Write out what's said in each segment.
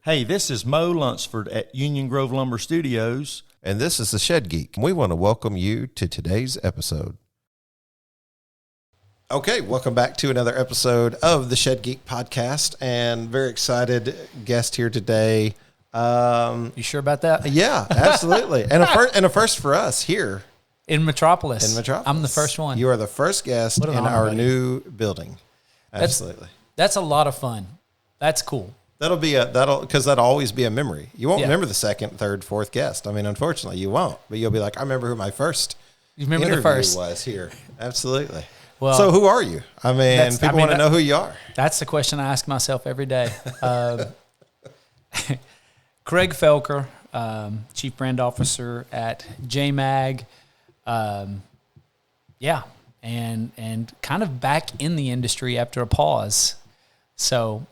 Hey, this is Mo Lunsford at Union Grove Lumber Studios. And this is The Shed Geek. We want to welcome you to today's episode. Okay, welcome back to another episode of the Shed Geek podcast, and very excited guest here today. You sure about that? Yeah, absolutely. and a first for us here in Metropolis. In Metropolis. I'm the first one. You are the first guest in our new building. Absolutely. That's a lot of fun. That's cool. Because that'll always be a memory. You won't remember the second, third, fourth guest. I mean, unfortunately, you won't. But you'll be like, I remember who my first interview was here. Absolutely. Well, so who are you? I mean, people want to know who you are. That's the question I ask myself every day. Craig Felker, Chief Brand Officer at JMAG. And kind of back in the industry after a pause. So,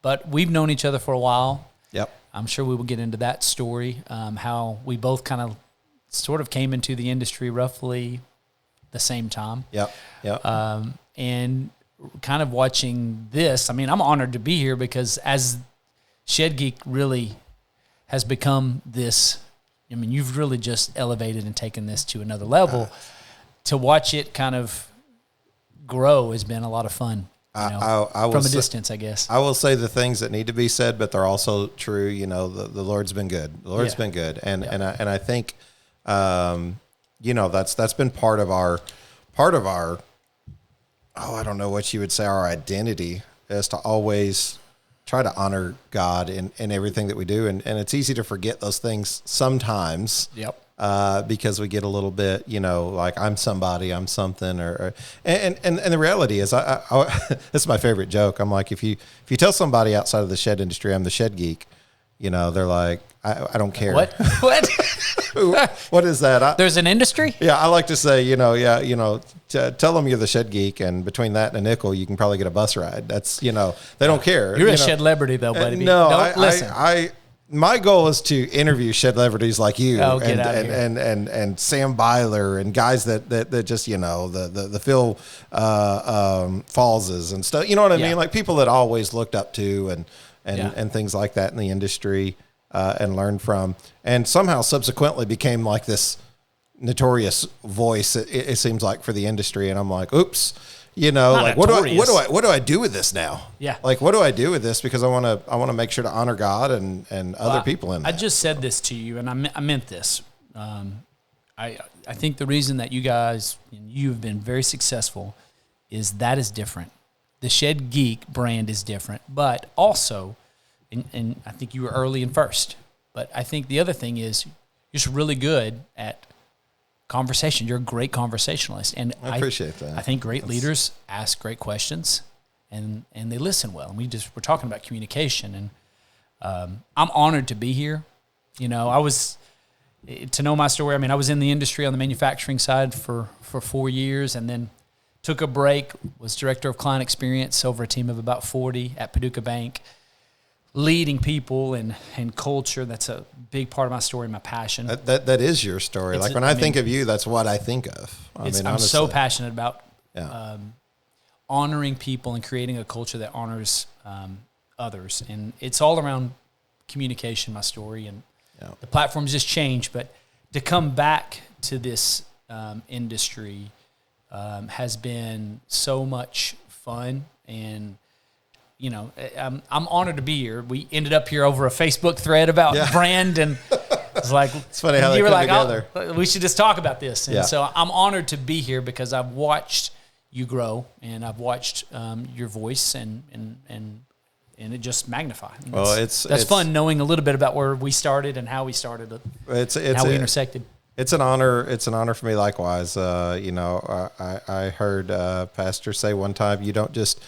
but we've known each other for a while. Yep. I'm sure we will get into that story, how we both kind of sort of came into the industry roughly the same time. Yep. And kind of watching this, I mean, I'm honored to be here because as Shed Geek really has become this, I mean, you've really just elevated and taken this to another level. To watch it kind of grow has been a lot of fun. I from a distance, I guess. I will say the things that need to be said, but they're also true. You know, the Lord's been good. The Lord's been good, and I think, that's been part of our. I don't know what you would say. Our identity is to always try to honor God in everything that we do, and it's easy to forget those things sometimes. Yep. Because we get a little bit, like I'm somebody, I'm something, and the reality is, I this is my favorite joke. I'm like, if you tell somebody outside of the shed industry, I'm the Shed Geek, they're like, I don't care. What? What is that? There's an industry? Yeah, I like to say, tell them you're the Shed Geek, and between that and a nickel, you can probably get a bus ride. That's, they don't care. You're a Shed-lebrity though, buddy. No, listen. My goal is to interview Shed-lebrities like you and Sam Byler and guys that just, the Phil Fallses and stuff. You know what I mean? Like people that I always looked up to and things like that in the industry and learned from. And somehow subsequently became like this notorious voice, it seems like, for the industry. And I'm like, oops. Like what do I do with this now? Yeah. Like what do I do with this? Because I want to make sure to honor God and other people in that. I just said this to you, and I meant this. I think the reason that you guys you've been very successful is different. The Shed Geek brand is different, but also, and I think you were early and first. But I think the other thing is you're just really good at conversation. You're a great conversationalist, and I appreciate that. I think great leaders ask great questions, and they listen well. And we're talking about communication, and I'm honored to be here. To know my story. I mean, I was in the industry on the manufacturing side for 4 years, and then took a break. Was director of client experience over a team of about 40 at Paducah Bank. Leading people and culture, that's a big part of my story, my passion. That is your story. Like when I think of you, that's what I think of. I'm so passionate about honoring people and creating a culture that honors others. And it's all around communication, my story. And the platform's just changed. But to come back to this industry has been so much fun, and I'm honored to be here. We ended up here over a Facebook thread about brand, and it's like it's funny how they come together. We should just talk about this. And so I'm honored to be here because I've watched you grow, and I've watched your voice, and it just magnifies. Well, that's fun knowing a little bit about where we started and how we started, how we intersected. It's an honor. It's an honor for me. Likewise, I heard Pastor say one time, you don't just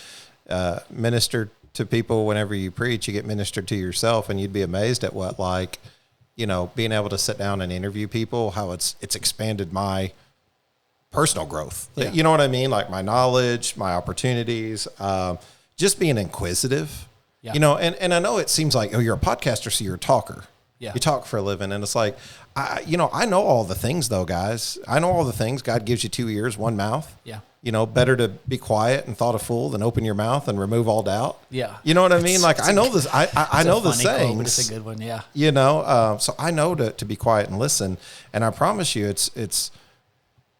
minister to people whenever you preach, you get ministered to yourself, and you'd be amazed at what, being able to sit down and interview people, how it's expanded my personal growth. Yeah. You know what I mean? Like my knowledge, my opportunities, just being inquisitive, and I know it seems like, oh, you're a podcaster, so you're a talker. Yeah. You talk for a living. And it's like, I know all the things though, guys. I know all the things. God gives you 2 ears, 1 mouth. Yeah. Better to be quiet and thought a fool than open your mouth and remove all doubt. Yeah. You know what I mean? Like, I know this. I know the sayings. But it's a good one. Yeah. So I know to be quiet and listen. And I promise you, it's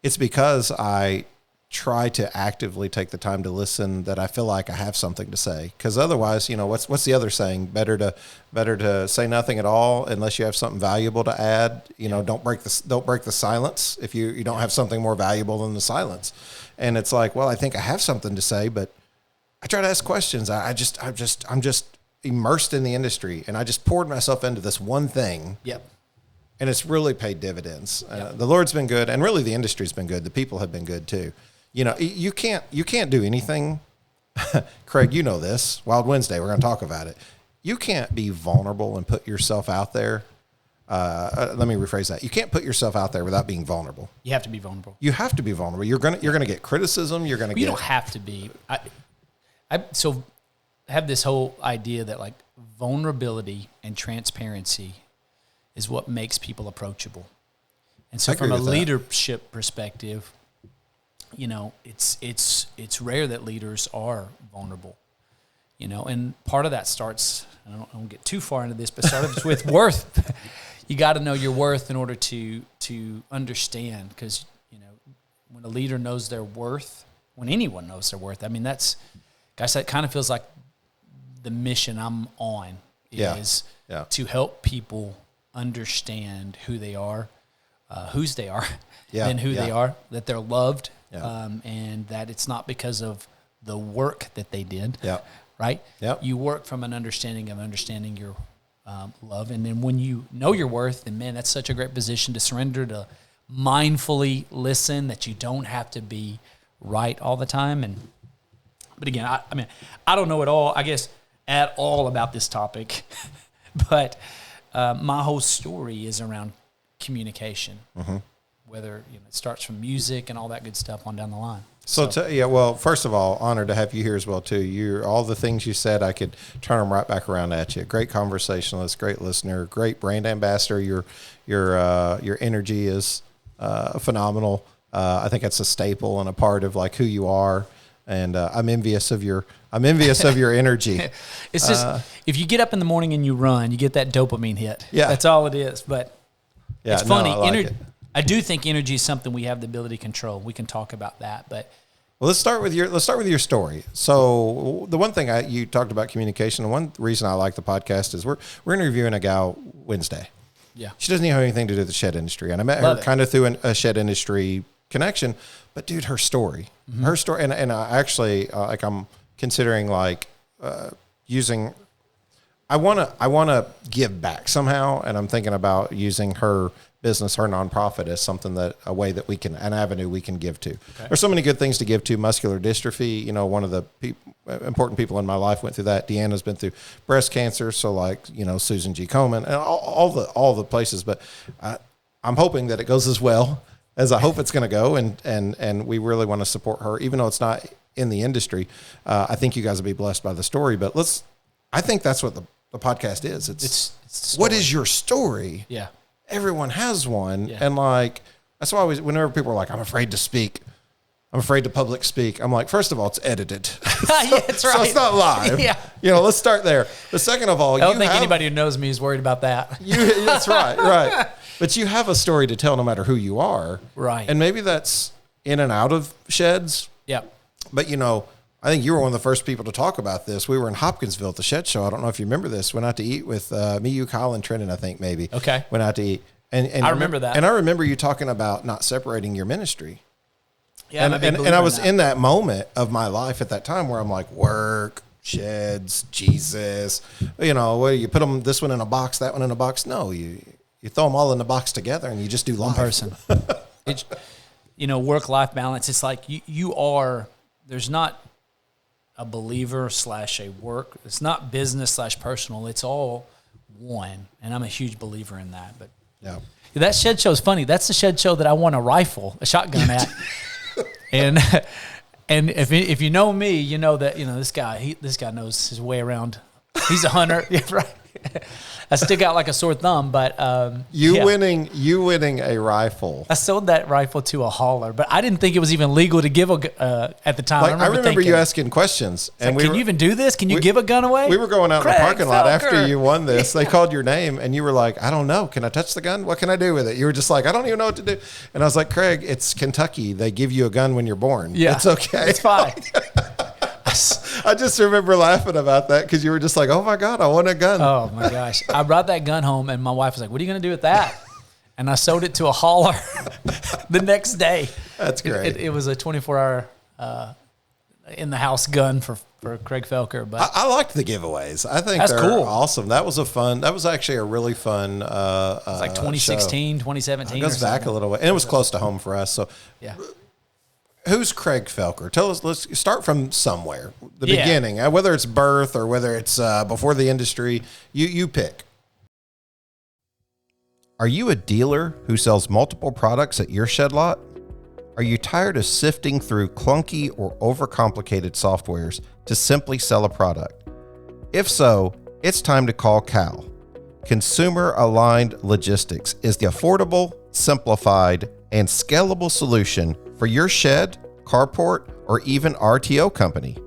because I try to actively take the time to listen that I feel like I have something to say. Because otherwise, what's the other saying? Better to say nothing at all unless you have something valuable to add. Don't break the silence if you don't have something more valuable than the silence. And it's like, well, I think I have something to say, but I try to ask questions. I'm just immersed in the industry, and I just poured myself into this one thing. Yep. And it's really paid dividends. The Lord's been good, and really the industry's been good. The people have been good too. You can't do anything. Craig, you know this. Wild Wednesday, we're going to talk about it. You can't be vulnerable and put yourself out there. Let me rephrase that. You can't put yourself out there without being vulnerable. You have to be vulnerable. You have to be vulnerable. You're gonna get criticism. You don't have to be. I have this whole idea that like vulnerability and transparency is what makes people approachable. And so from a leadership perspective, it's rare that leaders are vulnerable, and part of that starts, I don't get too far into this, but starts with worth. You got to know your worth in order to understand, because, when a leader knows their worth, when anyone knows their worth, I mean, that kind of feels like the mission I'm on is to help people understand who they are, whose they are, and who they are, that they're loved, and that it's not because of the work that they did, right? You work from an understanding your love, and then when you know your worth, and man, that's such a great position to surrender, to mindfully listen, that you don't have to be right all the time. But again, I don't know at all about this topic, but my whole story is around communication, whether it starts from music and all that good stuff on down the line. Well, first of all, honored to have you here as well too. You're all the things you said, I could turn them right back around at you. Great conversationalist, great listener, great brand ambassador. Your energy is phenomenal. I think it's a staple and a part of like who you are. And I'm envious of your energy. It's just if you get up in the morning and you run, you get that dopamine hit. Yeah, that's all it is. But it's funny. I like it. I do think energy is something we have the ability to control. We can talk about that, but let's start with your story. So the one thing you talked about communication, and one reason I like the podcast is we're interviewing a gal Wednesday. Yeah, she doesn't even have anything to do with the shed industry, and I met her kind of through a shed industry connection. But dude, her story, and I actually I'm considering using. I want to give back somehow, and I'm thinking about using her business, her nonprofit, as an avenue we can give to. Okay. There's so many good things to give to. Muscular dystrophy, one of the important people in my life went through that. Deanna's been through breast cancer, so Susan G. Komen and all the places. But I'm hoping that it goes as well as I hope it's going to go, and we really want to support her, even though it's not in the industry. I think you guys will be blessed by the story. But I think that's what the podcast is. It's what is your story? Yeah. Everyone has one. Yeah. And that's why whenever people are like, I'm afraid to speak, I'm afraid to public speak, I'm like, first of all, it's edited. Yeah, that's right. So it's not live. Yeah. Let's start there. But second of all, I don't think anybody who knows me is worried about that. That's right. But you have a story to tell no matter who you are. Right. And maybe that's in and out of sheds. Yeah. But, I think you were one of the first people to talk about this. We were in Hopkinsville at the Shed Show. I don't know if you remember this. Went out to eat with me, you, Kyle, and Trenton, I think maybe. Okay. Went out to eat. And I remember that. And I remember you talking about not separating your ministry. Yeah, and I was in that moment of my life at that time where I'm like, work, sheds, Jesus. Where you put them, this one in a box, that one in a box. No, you throw them all in the box together and you just do life. One person. Work-life balance. It's like there's not a believer / a work. It's not business / personal. It's all one. And I'm a huge believer in that. But yeah, that shed show is funny. That's the shed show that I won a shotgun at. and if you know me, you know that, this guy knows his way around. He's a hunter. Yeah, right. I stick out like a sore thumb, but winning a rifle. I sold that rifle to a hauler, but I didn't think it was even legal to give at the time. Like, I remember you asking questions, and can you even do this? Can you give a gun away? We were going out in the parking lot after you won this. They called your name, and you were like, "I don't know. Can I touch the gun? What can I do with it?" You were just like, "I don't even know what to do." And I was like, "Craig, it's Kentucky. They give you a gun when you're born. Yeah, it's okay. It's fine." I just remember laughing about that because you were just like, "Oh my God, I want a gun." Oh my gosh. I brought that gun home and my wife was like, "What are you going to do with that?" And I sold it to a hauler the next day. That's great. It was a 24-hour in the house gun for Craig Felker. But I liked the giveaways. I think they're cool. Awesome. That was actually a really fun it's like 2016, 2017. It goes back a little way. And it was close to home for us. So yeah. Who's Craig Felker? Tell us, let's start from somewhere, the beginning, whether it's birth or whether it's before the industry, you pick. Are you a dealer who sells multiple products at your shed lot? Are you tired of sifting through clunky or overcomplicated softwares to simply sell a product? If so, it's time to call Cal. Consumer Aligned Logistics is the affordable, simplified, and scalable solution for your shed, carport, or even RTO company.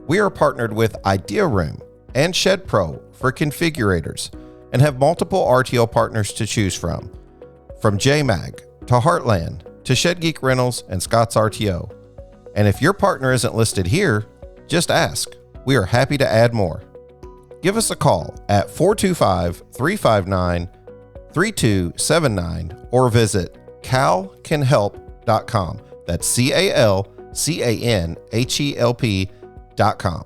We are partnered with Idea Room and Shed Pro for configurators and have multiple RTO partners to choose from JMAG to Heartland to Shed Geek Rentals and Scott's RTO. And if your partner isn't listed here, just ask. We are happy to add more. Give us a call at 425-359-3279 or visit calcanhelp.com. That's CALCANHELP.com.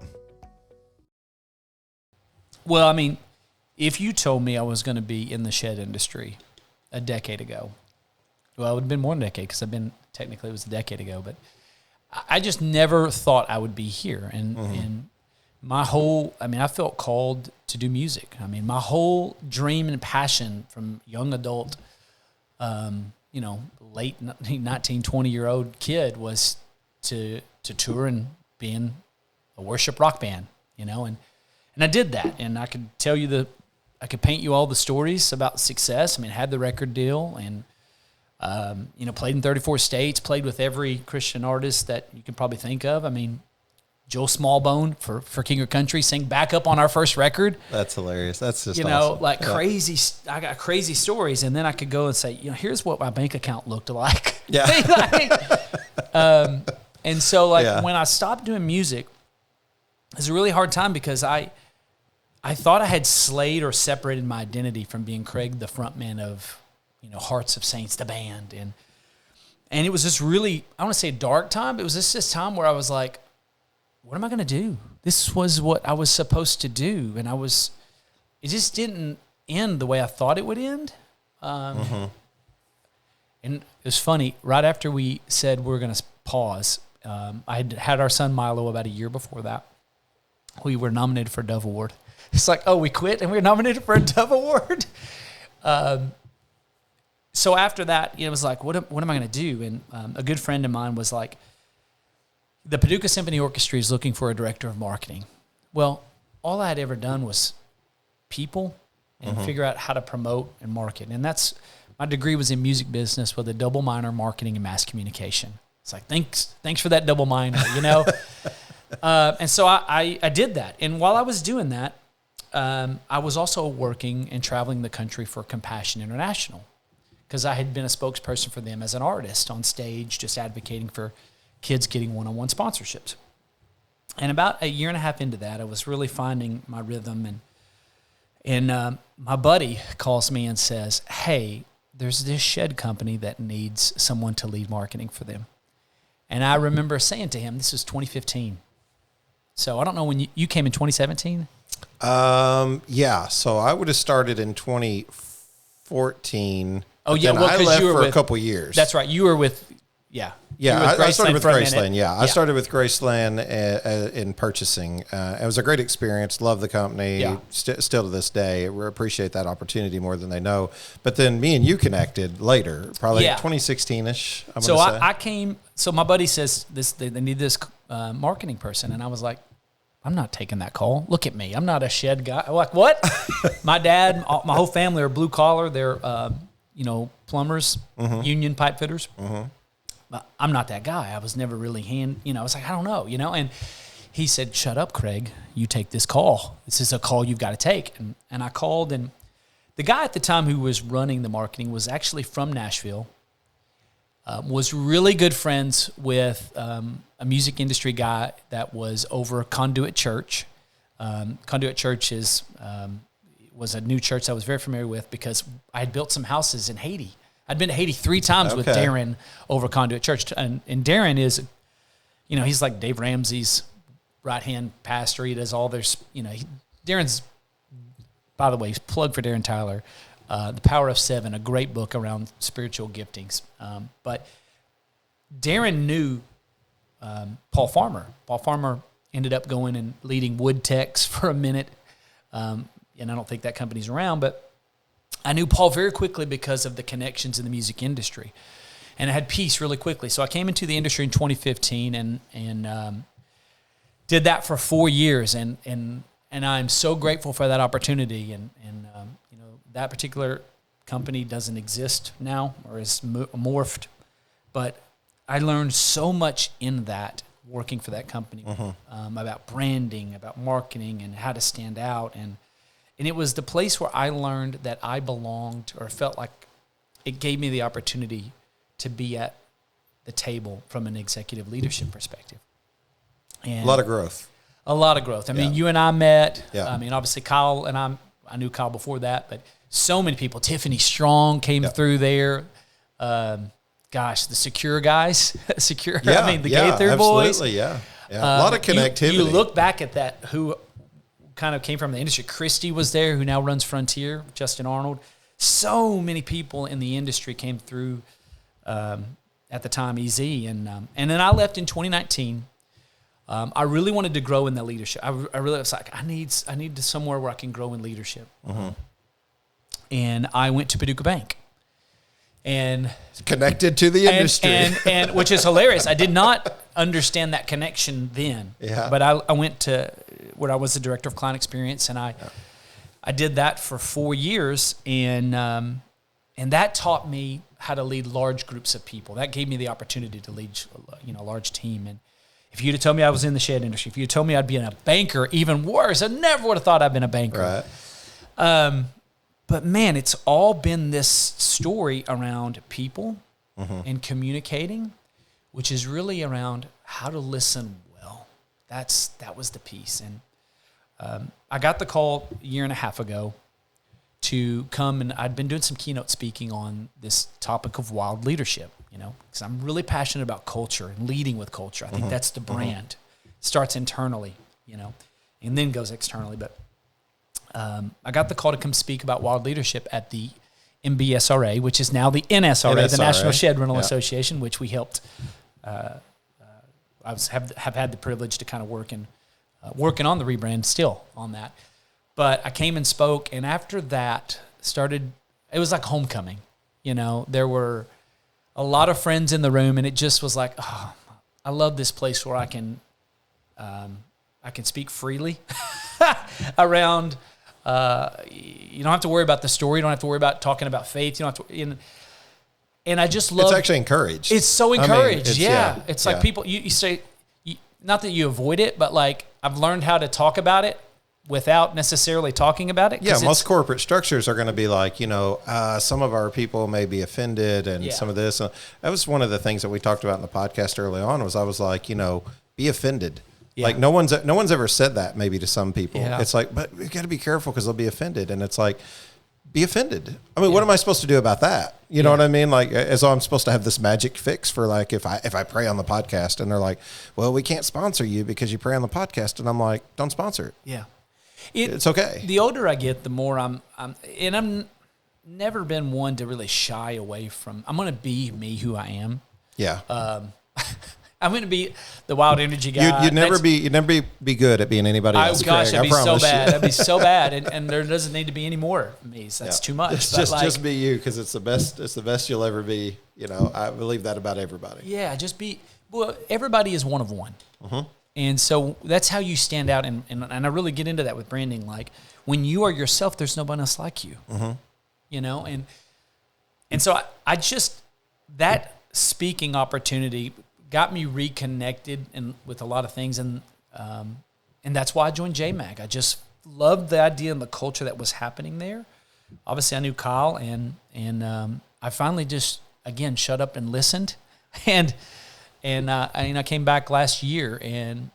Well, I mean, if you told me I was going to be in the shed industry a decade ago, well, it would have been more than a decade because technically it was a decade ago, but I just never thought I would be here. And my whole, I felt called to do music. My whole dream and passion from young adult, late 19, 20-year-old kid was to tour and be in a worship rock band, and I did that. And I could tell you I could paint you all the stories about success. Had the record deal and, played in 34 states, played with every Christian artist that you can probably think of. Joel Smallbone for King of Country sang backup on our first record. That's hilarious. That's just awesome. Crazy. I got crazy stories, and then I could go and say, here's what my bank account looked like. Yeah. And so when I stopped doing music, it was a really hard time because I thought I had slayed or separated my identity from being Craig, the frontman of Hearts of Saints, the band, and it was this really, I want to say dark time, but it was this time where I was like, what am I going to do? This was what I was supposed to do. And it just didn't end the way I thought it would end. And it was funny. Right after we said we're going to pause, I had our son Milo about a year before that. We were nominated for a Dove Award. It's like, oh, we quit and we were nominated for a Dove Award. So after that, it was like, what am I going to do? And a good friend of mine was like, the Paducah Symphony Orchestra is looking for a director of marketing. Well, all I had ever done was people and figure out how to promote and market. And my degree was in music business with a double minor, marketing and mass communication. It's like, thanks for that double minor, and so I did that. And while I was doing that, I was also working and traveling the country for Compassion International because I had been a spokesperson for them as an artist on stage, just advocating for kids getting one-on-one sponsorships. And about a year and a half into that, I was really finding my rhythm. And my buddy calls me and says, hey, there's this shed company that needs someone to lead marketing for them. And I remember saying to him, this was 2015. So I don't know when you came in 2017? Yeah. So I would have started in 2014. Oh, yeah. Well, I left for a couple years. That's right. You were with... Yeah. Yeah, I started with Graceland. Yeah, I started with Graceland in purchasing. It was a great experience. Love the company. Yeah. Still to this day. We appreciate that opportunity more than they know. But then me and you connected later, probably 2016-ish. I came. So my buddy says they need this marketing person, and I was like, I'm not taking that call. Look at me. I'm not a shed guy. I'm like, what? My dad, my whole family are blue collar. They're, plumbers, union pipe fitters. But I'm not that guy. I was never really I was like, I don't know, and he said, shut up, Craig. You take this call. This is a call you've got to take. And I called, and the guy at the time who was running the marketing was actually from Nashville, was really good friends with a music industry guy that was over Conduit Church. Conduit Church was a new church I was very familiar with because I had built some houses in Haiti. I'd been to Haiti 3 times with Darren over Conduit Church. And Darren is, he's like Dave Ramsey's right-hand pastor. He does all their, Darren's, by the way, plug for Darren Tyler, The Power of Seven, a great book around spiritual giftings. But Darren knew Paul Farmer. Paul Farmer ended up going and leading Wood Techs for a minute. And I don't think that company's around, but I knew Paul very quickly because of the connections in the music industry. And I had peace really quickly. So I came into the industry in 2015 and did that for 4 years. And I'm so grateful for that opportunity. And that particular company doesn't exist now or is morphed. But I learned so much in that working for that company about branding, about marketing, and how to stand out. And it was the place where I learned that I belonged, or felt like it gave me the opportunity to be at the table from an executive leadership perspective. And a lot of growth. A lot of growth. I mean, you and I met. Yeah. I mean, obviously Kyle and I knew Kyle before that, but so many people. Tiffany Strong came through there. The Secure guys. Secure. Yeah, I mean, the Gaither boys. Absolutely, yeah. A lot of connectivity. You look back at that, who kind of came from the industry. Christy was there, who now runs Frontier, Justin Arnold. So many people in the industry came through at the time, EZ. And then I left in 2019. I really wanted to grow in the leadership. I really was like, I need somewhere where I can grow in leadership. And I went to Paducah Bank. And connected to the industry. And which is hilarious. I did not understand that connection then. Yeah. But I went to where I was the director of client experience, and I did that for 4 years, and that taught me how to lead large groups of people. That gave me the opportunity to lead a large team. And if you'd have told me I was in the shed industry, if you'd told me I'd be a banker, even worse, I never would have thought I'd been a banker. Right. But man, it's all been this story around people and communicating, which is really around how to listen well. That was the piece. And I got the call a year and a half ago to come, and I'd been doing some keynote speaking on this topic of wild leadership, because I'm really passionate about culture and leading with culture. I think that's the brand. Starts internally, and then goes externally. But I got the call to come speak about wild leadership at the MBSRA, which is now the NSRA, the National Shed Rental Association, which we helped. I have had the privilege to kind of working on the rebrand still on that. But I came and spoke, and after that it was like homecoming. There were a lot of friends in the room, and it just was like, oh, I love this place where I can speak freely around. You don't have to worry about the story. You don't have to worry about talking about faith. You don't have to. And I just love. It's actually encouraged. It's so encouraged. I mean, it's like people. You say, not that you avoid it, but like I've learned how to talk about it without necessarily talking about it. Yeah, most corporate structures are going to be like, some of our people may be offended, and some of this. That was one of the things that we talked about in the podcast early on. I was like, be offended. Yeah. Like no one's ever said that maybe to some people. Yeah. It's like, but we got to be careful because they'll be offended. And it's like, be offended. I mean, what am I supposed to do about that? You know what I mean? Like, as though I'm supposed to have this magic fix for like, if I pray on the podcast, and they're like, well, we can't sponsor you because you pray on the podcast. And I'm like, don't sponsor it. Yeah. It's okay. The older I get, the more I'm never been one to really shy away from, I'm going to be me, who I am. Yeah. I'm going to be the wild energy guy. You'd never be good at being anybody else. Gosh, Craig, I'd be so bad. I'd be so bad, and there doesn't need to be any more of me. So that's too much. It's just be you, because it's the best. It's the best you'll ever be. I believe that about everybody. Yeah, just be. Well, everybody is one of one. And so that's how you stand out. And I really get into that with branding. Like when you are yourself, there's nobody else like you, you know? And so I just, that speaking opportunity got me reconnected with a lot of things. And that's why I joined JMAG. I just loved the idea and the culture that was happening there. Obviously I knew Kyle and I finally just, again, shut up and listened. And I came back last year, and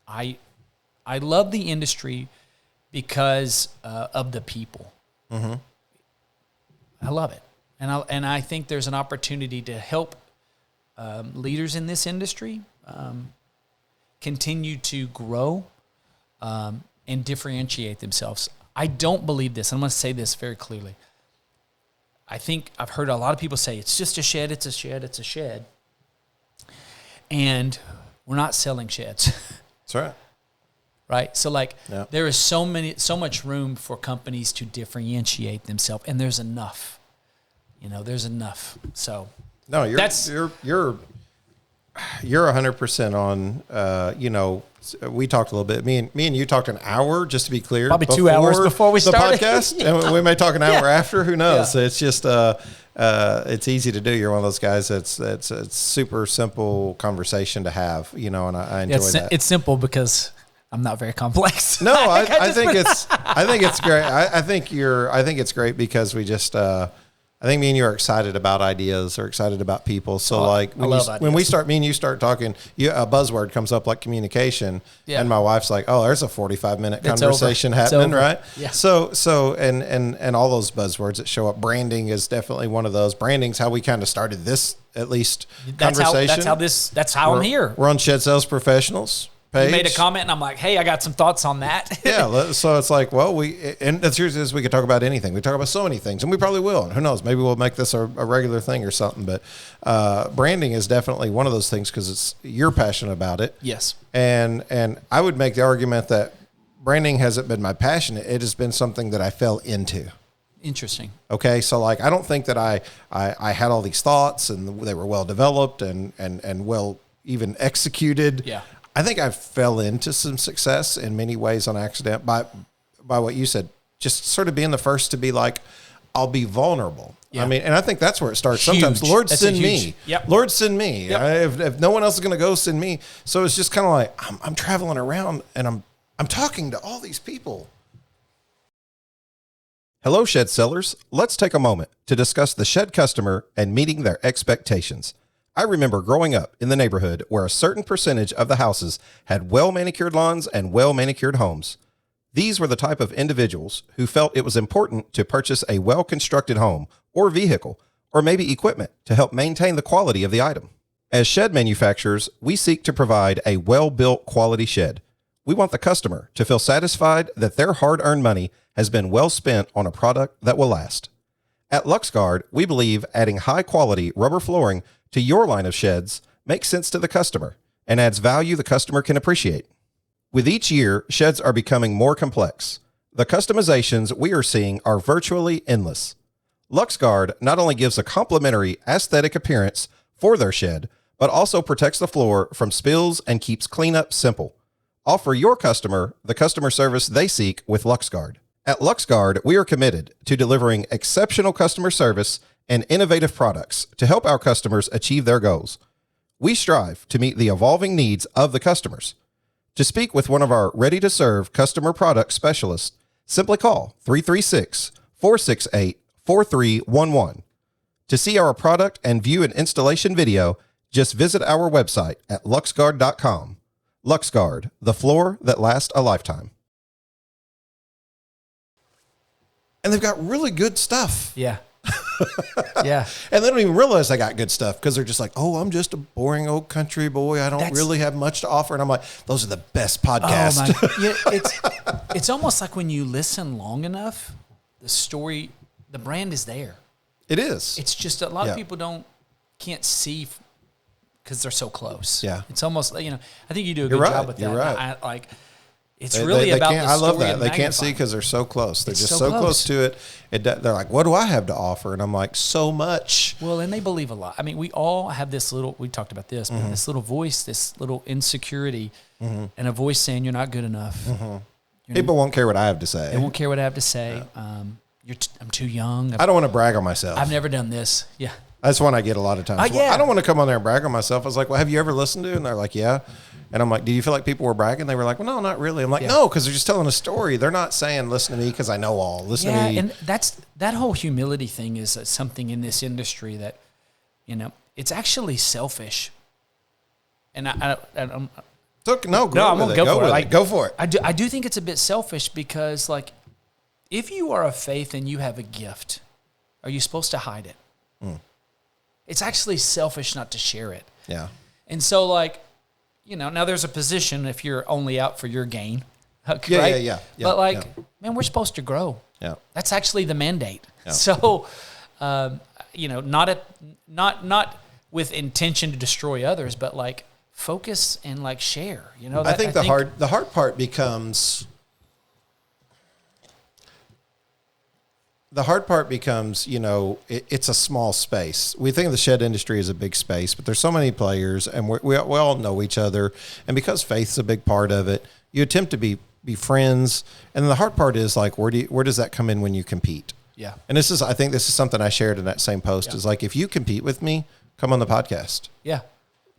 I love the industry because of the people. Mm-hmm. I love it, and I think there's an opportunity to help leaders in this industry continue to grow and differentiate themselves. I don't believe this. I'm going to say this very clearly. I think I've heard a lot of people say it's just a shed, it's a shed, it's a shed. And we're not selling sheds. That's right. Right? So there is so much room for companies to differentiate themselves, and there's enough. You know, there's enough. So no, you're 100% on, you know, we talked a little bit. Me and you talked an hour, just to be clear. Probably 2 hours before we started the podcast. And we may talk an hour after, who knows? Yeah. It's just, it's easy to do. You're one of those guys it's super simple conversation to have, you know, and I enjoy that. It's simple because I'm not very complex. No, I think it's great. I think it's great because we just, I think me and you are excited about ideas or excited about people. So when we start, me and you start talking, a buzzword comes up like communication, and my wife's like, "Oh, there's a 45-minute conversation happening, right?" Yeah. So and all those buzzwords that show up. Branding is definitely one of those. Branding's how we kind of started this, at least, conversation. That's how I'm here. We're on Shed Sales Professionals page. You made a comment, and I'm like, hey, I got some thoughts on that. Yeah, so it's like, well, and the truth is we could talk about anything. We talk about so many things, and we probably will. And who knows, maybe we'll make this a regular thing or something. But branding is definitely one of those things because you're passionate about it. Yes. And I would make the argument that branding hasn't been my passion. It has been something that I fell into. Interesting. Okay, so I don't think that I had all these thoughts and they were well developed and well even executed. Yeah. I think I fell into some success in many ways on accident by what you said, just sort of being the first to be like, I'll be vulnerable. Yeah. I mean, and I think that's where it starts. Huge. Sometimes, Lord, send me. Yep. Lord, send me. Yep. If no one else is going to go, send me. So it's just kind of like, I'm traveling around and I'm talking to all these people. Hello, shed sellers. Let's take a moment to discuss the shed customer and meeting their expectations. I remember growing up in the neighborhood where a certain percentage of the houses had well-manicured lawns and well-manicured homes. These were the type of individuals who felt it was important to purchase a well-constructed home or vehicle, or maybe equipment to help maintain the quality of the item. As shed manufacturers, we seek to provide a well-built quality shed. We want the customer to feel satisfied that their hard-earned money has been well spent on a product that will last. At LuxGuard, we believe adding high-quality rubber flooring to your line of sheds makes sense to the customer and adds value the customer can appreciate. With each year, sheds are becoming more complex. The customizations we are seeing are virtually endless. LuxGuard not only gives a complimentary aesthetic appearance for their shed, but also protects the floor from spills and keeps cleanup simple. Offer your customer the customer service they seek with LuxGuard. At LuxGuard, we are committed to delivering exceptional customer service and innovative products to help our customers achieve their goals. We strive to meet the evolving needs of the customers. To speak with one of our ready-to-serve customer product specialists, simply call 336-468-4311. To see our product and view an installation video, just visit our website at luxguard.com. LuxGuard, the floor that lasts a lifetime. And they've got really good stuff. Yeah. Yeah. And they don't even realize they got good stuff because they're just like, oh, I'm just a boring old country boy. I don't really have much to offer. And I'm like, those are the best podcasts. Oh my. It's almost like when you listen long enough, the brand is there. It is. It's just a lot of people can't see because they're so close. Yeah. It's almost, I think you do a good job with that. You're right. It's really about the story. I love that. And They can't see magnifying. because they're so close. They're It's just so so close to it. They're like, what do I have to offer? And I'm like, so much. Well, and they believe a lot. I mean, we all have this little, we talked about this, but this little voice, this little insecurity, and a voice saying you're not good enough. People won't care what I have to say. They won't care what I have to say. I'm too young. I don't want to brag on myself. I've never done this. Yeah. That's one I get a lot of times. Yeah. Well, I don't want to come on there and brag on myself. I was like, well, have you ever listened to it? And they're like, yeah. And I'm like, do you feel like people were bragging? They were like, well, no, not really. I'm like, no, because they're just telling a story. They're not saying, listen to me because I know all. Listen to me. And that whole humility thing is something in this industry that, it's actually selfish. And I'm I'm gonna go for it. Go for it. I do think it's a bit selfish because, like, if you are a faith and you have a gift, are you supposed to hide it? It's actually selfish not to share it. Yeah. And so, like, now there's a position if you're only out for your gain. Yeah, right? yeah. But, like, man, we're supposed to grow. Yeah. That's actually the mandate. Yeah. So, not with intention to destroy others, but, like, focus and, like, share. I think the hard part becomes it's a small space. We think the shed industry is a big space, but there's so many players, and we all know each other. And because faith's a big part of it, you attempt to be friends. And then the hard part is, like, where does that come in when you compete? Yeah. And I think this is something I shared in that same post. Is like, if you compete with me, come on the podcast. Yeah.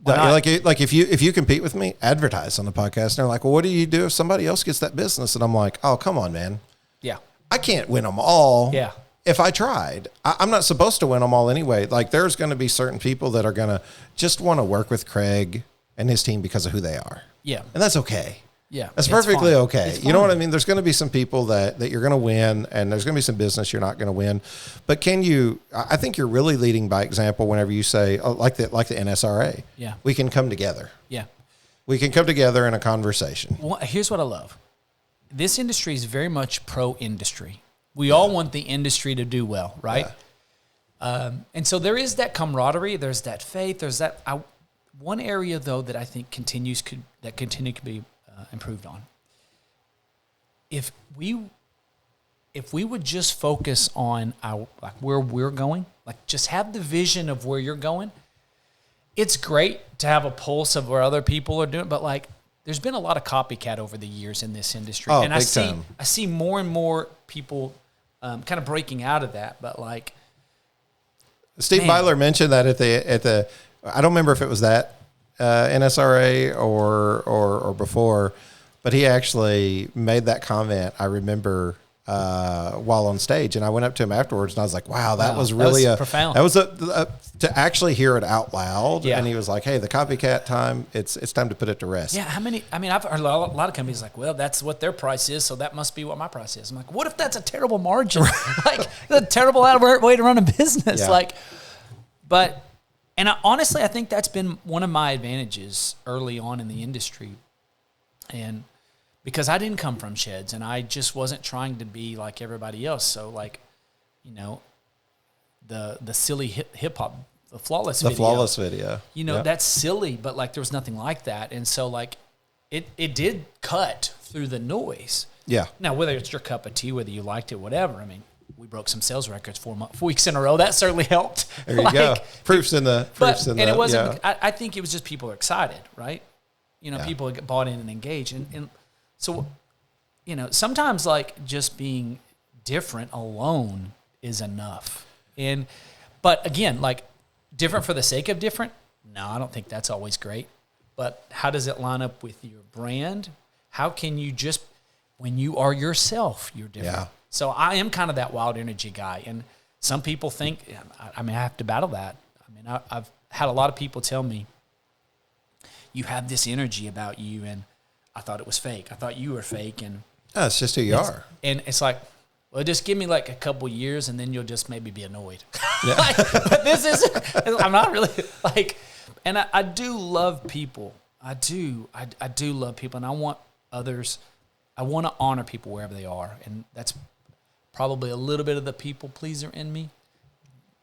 Like if you compete with me, advertise on the podcast. And they're like, well, what do you do if somebody else gets that business? And I'm like, oh, come on, man. Yeah. I can't win them all. Yeah. If I tried, I'm not supposed to win them all anyway. Like, there's going to be certain people that are going to just want to work with Craig and his team because of who they are. Yeah. And that's okay. Yeah. That's perfectly fine. okay. You know what I mean? There's going to be some people that you're going to win, and there's going to be some business you're not going to win. But I think you're really leading by example whenever you say, like the NSRA. Yeah. We can come together. Yeah. We can come together in a conversation. Well, here's what I love. This industry is very much pro-industry. We all want the industry to do well, right? Yeah. And so there is that camaraderie. There's that faith. There's that. One area, though, that I think could be improved on. If we would just focus on where we're going, like, just have the vision of where you're going. It's great to have a pulse of where other people are doing, but, like, there's been a lot of copycat over the years in this industry. Oh, and big time. I see more and more people kind of breaking out of that. But, like, Steve Byler mentioned that at the I don't remember if it was that NSRA or before, but he actually made that comment. I remember while on stage, and I went up to him afterwards, and I was like, "Wow, that was really profound. That was to actually hear it out loud." Yeah. And he was like, "Hey, the copycat time. It's time to put it to rest." Yeah. I've heard a lot of companies like, well, that's what their price is, so that must be what my price is. I'm like, what if that's a terrible margin? Like, a terrible way to run a business. Yeah. Like, honestly, I think that's been one of my advantages early on in the industry, and because I didn't come from sheds, and I just wasn't trying to be like everybody else. So, like, the silly hip hop, the flawless video. Yep. That's silly, but, like, there was nothing like that. And so, like, it did cut through the noise. Yeah. Now, whether it's your cup of tea, whether you liked it, whatever. I mean, we broke some sales records 4 weeks in a row. That certainly helped. There you go. Proofs in the. And it wasn't. Yeah. I think it was just people are excited, right? People get bought in and engaged, and so, sometimes, like, just being different alone is enough. But again, like, different for the sake of different. No, I don't think that's always great. But how does it line up with your brand? How can you just, when you are yourself, you're different. Yeah. So I am kind of that wild energy guy. And some people think, I have to battle that. I've had a lot of people tell me, you have this energy about you, and I thought it was fake. I thought you were fake. And it's just who you are. And it's like, well, just give me, like, a couple years, and then you'll just maybe be annoyed. Yeah. But this is, I'm not really, like, and I do love people. I do love people, and I want to honor people wherever they are. And that's probably a little bit of the people pleaser in me.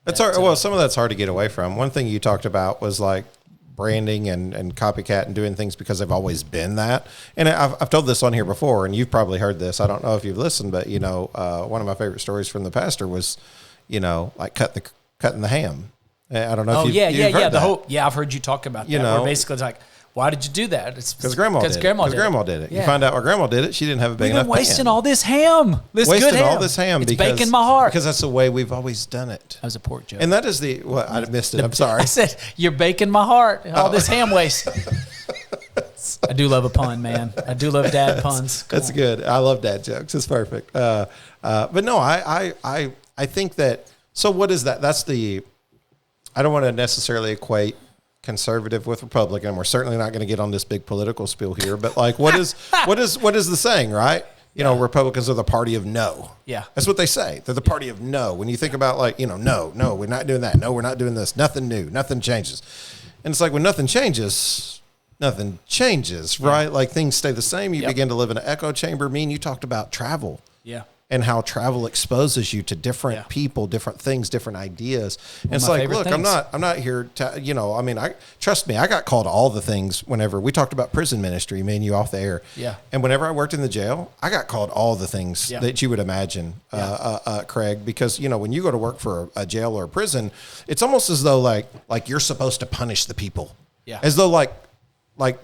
It's hard. Well, some of that's hard to get away from. One thing you talked about was, like, branding and copycat and doing things because they've always been that. And I've told this on here before, and you've probably heard this. I don't know if you've listened, but one of my favorite stories from the pastor was, like cutting the ham. I don't know if you've heard that. I've heard you talk about that. Where basically it's like, why did you do that? It's because grandma did it. Yeah. You find out why grandma did it. She didn't have a big enough pan. Wasting all this ham. All this ham. It's breaking my heart. Because that's the way we've always done it. That was a pork joke. And that is I missed it. I'm sorry. I said, you're baking my heart. All this ham waste. I do love a pun, man. I do love dad puns. That's good. I love dad jokes. It's perfect. But no, I think that, so what is that? That's I don't want to necessarily equate conservative with Republican. We're certainly not going to get on this big political spiel here, but like, what is the saying, right? Republicans are the party of no. Yeah. That's what they say. They're the party of no. When you think about no, we're not doing that. No, we're not doing this. Nothing new. Nothing changes. And it's like when nothing changes, right? Like things stay the same. You begin to live in an echo chamber. You talked about travel. Yeah. And how travel exposes you to different people, different things, different ideas. And it's like, look, things. I'm not here to, trust me, I got called all the things whenever we talked about prison ministry, me and you off the air. Yeah. And whenever I worked in the jail, I got called all the things that you would imagine, Craig, because, when you go to work for a jail or a prison, it's almost as though like you're supposed to punish the people. Yeah. As though like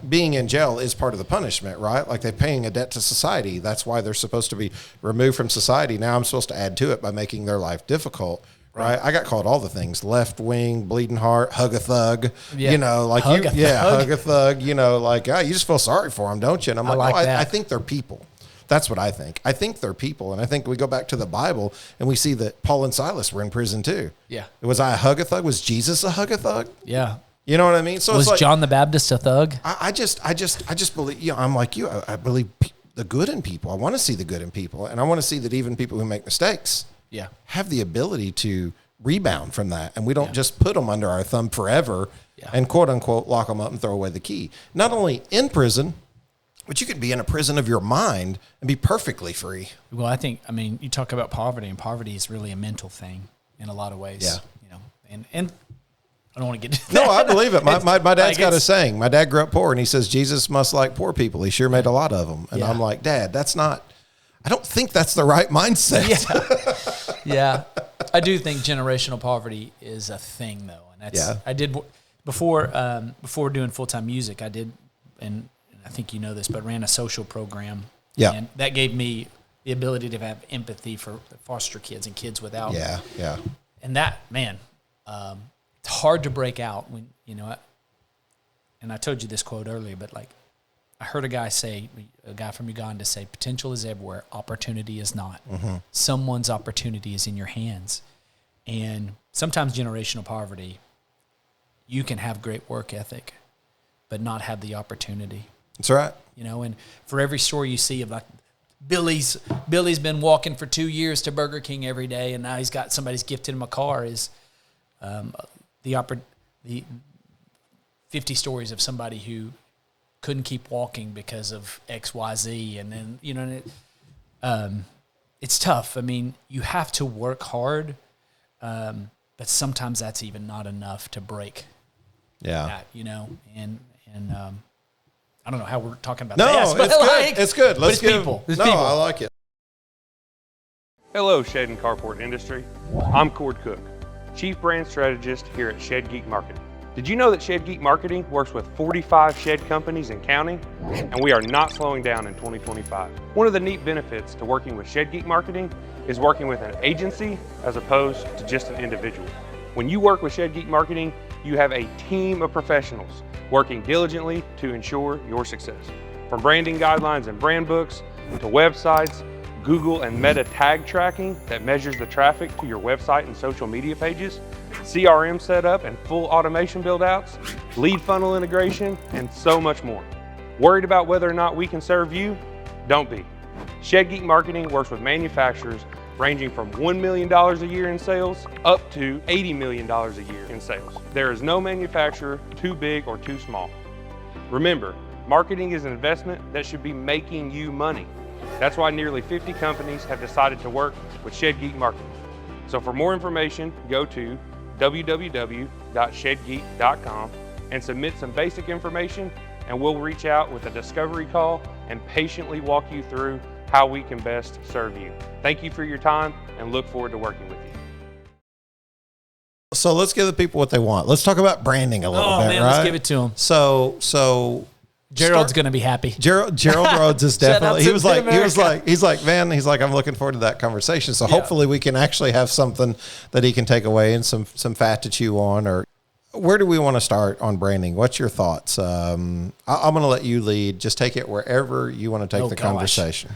being in jail is part of the punishment, right? Like they're paying a debt to society. That's why they're supposed to be removed from society. Now I'm supposed to add to it by making their life difficult, right? I got called all the things: left wing, bleeding heart, hug a thug. Yeah. Hug a thug. You just feel sorry for them, don't you? And I'm I think they're people. That's what I think. I think they're people, and I think we go back to the Bible and we see that Paul and Silas were in prison too. Yeah. Was I a hug a thug? Was Jesus a hug a thug? Yeah. You know what I mean? So was John the Baptist a thug? I just believe, I'm like you. I believe the good in people. I want to see the good in people. And I want to see that even people who make mistakes have the ability to rebound from that. And we don't just put them under our thumb forever and quote unquote lock them up and throw away the key. Not only in prison, but you could be in a prison of your mind and be perfectly free. Well, you talk about poverty, and poverty is really a mental thing in a lot of ways. Yeah. And I don't want to get into that. No, I believe it. My dad's got a saying. My dad grew up poor, and he says, Jesus must like poor people. He sure made a lot of them. And I'm like, Dad, I don't think that's the right mindset. Yeah. I do think generational poverty is a thing, though. And I did, before doing full-time music, I did, and I think you know this, but ran a social program. Yeah. And that gave me the ability to have empathy for foster kids and kids without. Yeah, yeah. And that, man, it's hard to break out when, and I told you this quote earlier, but like I heard a guy from Uganda say, potential is everywhere, opportunity is not. Mm-hmm. Someone's opportunity is in your hands. And sometimes generational poverty, you can have great work ethic, but not have the opportunity. That's right. And for every story you see of like Billy's been walking for 2 years to Burger King every day, and now somebody's gifted him a car is the 50 stories of somebody who couldn't keep walking because of XYZ. And then, it's tough. I mean, you have to work hard, but sometimes that's even not enough to break that, and I don't know how we're talking about that. No, it's good. It's good. Let's give people. No, people. I like it. Hello, Shed and Carport industry. I'm Cord Cook, Chief Brand Strategist here at Shed Geek Marketing. Did you know that Shed Geek Marketing works with 45 shed companies and counting? And we are not slowing down in 2025. One of the neat benefits to working with Shed Geek Marketing is working with an agency as opposed to just an individual. When you work with Shed Geek Marketing, you have a team of professionals working diligently to ensure your success. From branding guidelines and brand books to websites, Google and Meta tag tracking that measures the traffic to your website and social media pages, CRM setup and full automation build-outs, lead funnel integration, and so much more. Worried about whether or not we can serve you? Don't be. Shed Geek Marketing works with manufacturers ranging from $1 million a year in sales up to $80 million a year in sales. There is no manufacturer too big or too small. Remember, marketing is an investment that should be making you money. That's why nearly 50 companies have decided to work with Shed Geek Marketing. So for more information, go to www.shedgeek.com and submit some basic information, and we'll reach out with a discovery call and patiently walk you through how we can best serve you. Thank you for your time and look forward to working with you. So let's give the people what they want. Let's talk about branding a little bit, right? Let's give it to them. So Gerald's going to be happy. Gerald Rhodes is definitely, he's like, man, I'm looking forward to that conversation. So hopefully we can actually have something that he can take away and some fat to chew on. Or where do we want to start on branding? What's your thoughts? I'm going to let you lead. Just take it wherever you want to take the conversation.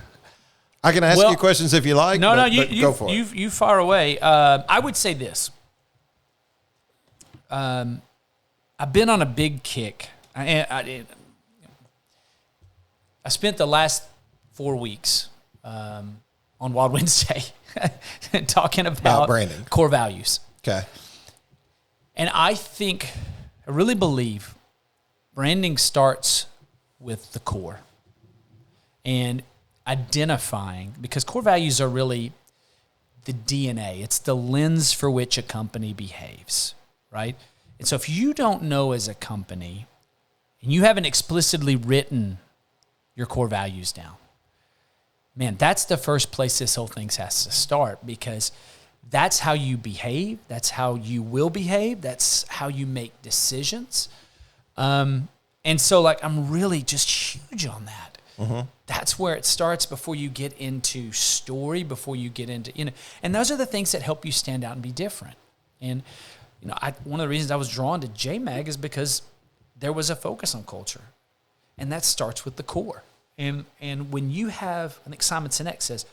I can ask you questions if you like. No, but go for it. You fire away. I would say this. I've been on a big kick. I spent the last 4 weeks on Wild Wednesday talking about branding, core values. Okay. And I really believe branding starts with the core and identifying, because core values are really the DNA. It's the lens for which a company behaves, right? And so if you don't know as a company and you haven't explicitly written your core values down, man, that's the first place this whole thing has to start, because that's how you behave. That's how you will behave. That's how you make decisions. And so I'm really just huge on that. Mm-hmm. That's where it starts before you get into story, before you get into, and those are the things that help you stand out and be different. And, one of the reasons I was drawn to JMAG is because there was a focus on culture, and that starts with the core. And when you have, I think Simon Sinek says,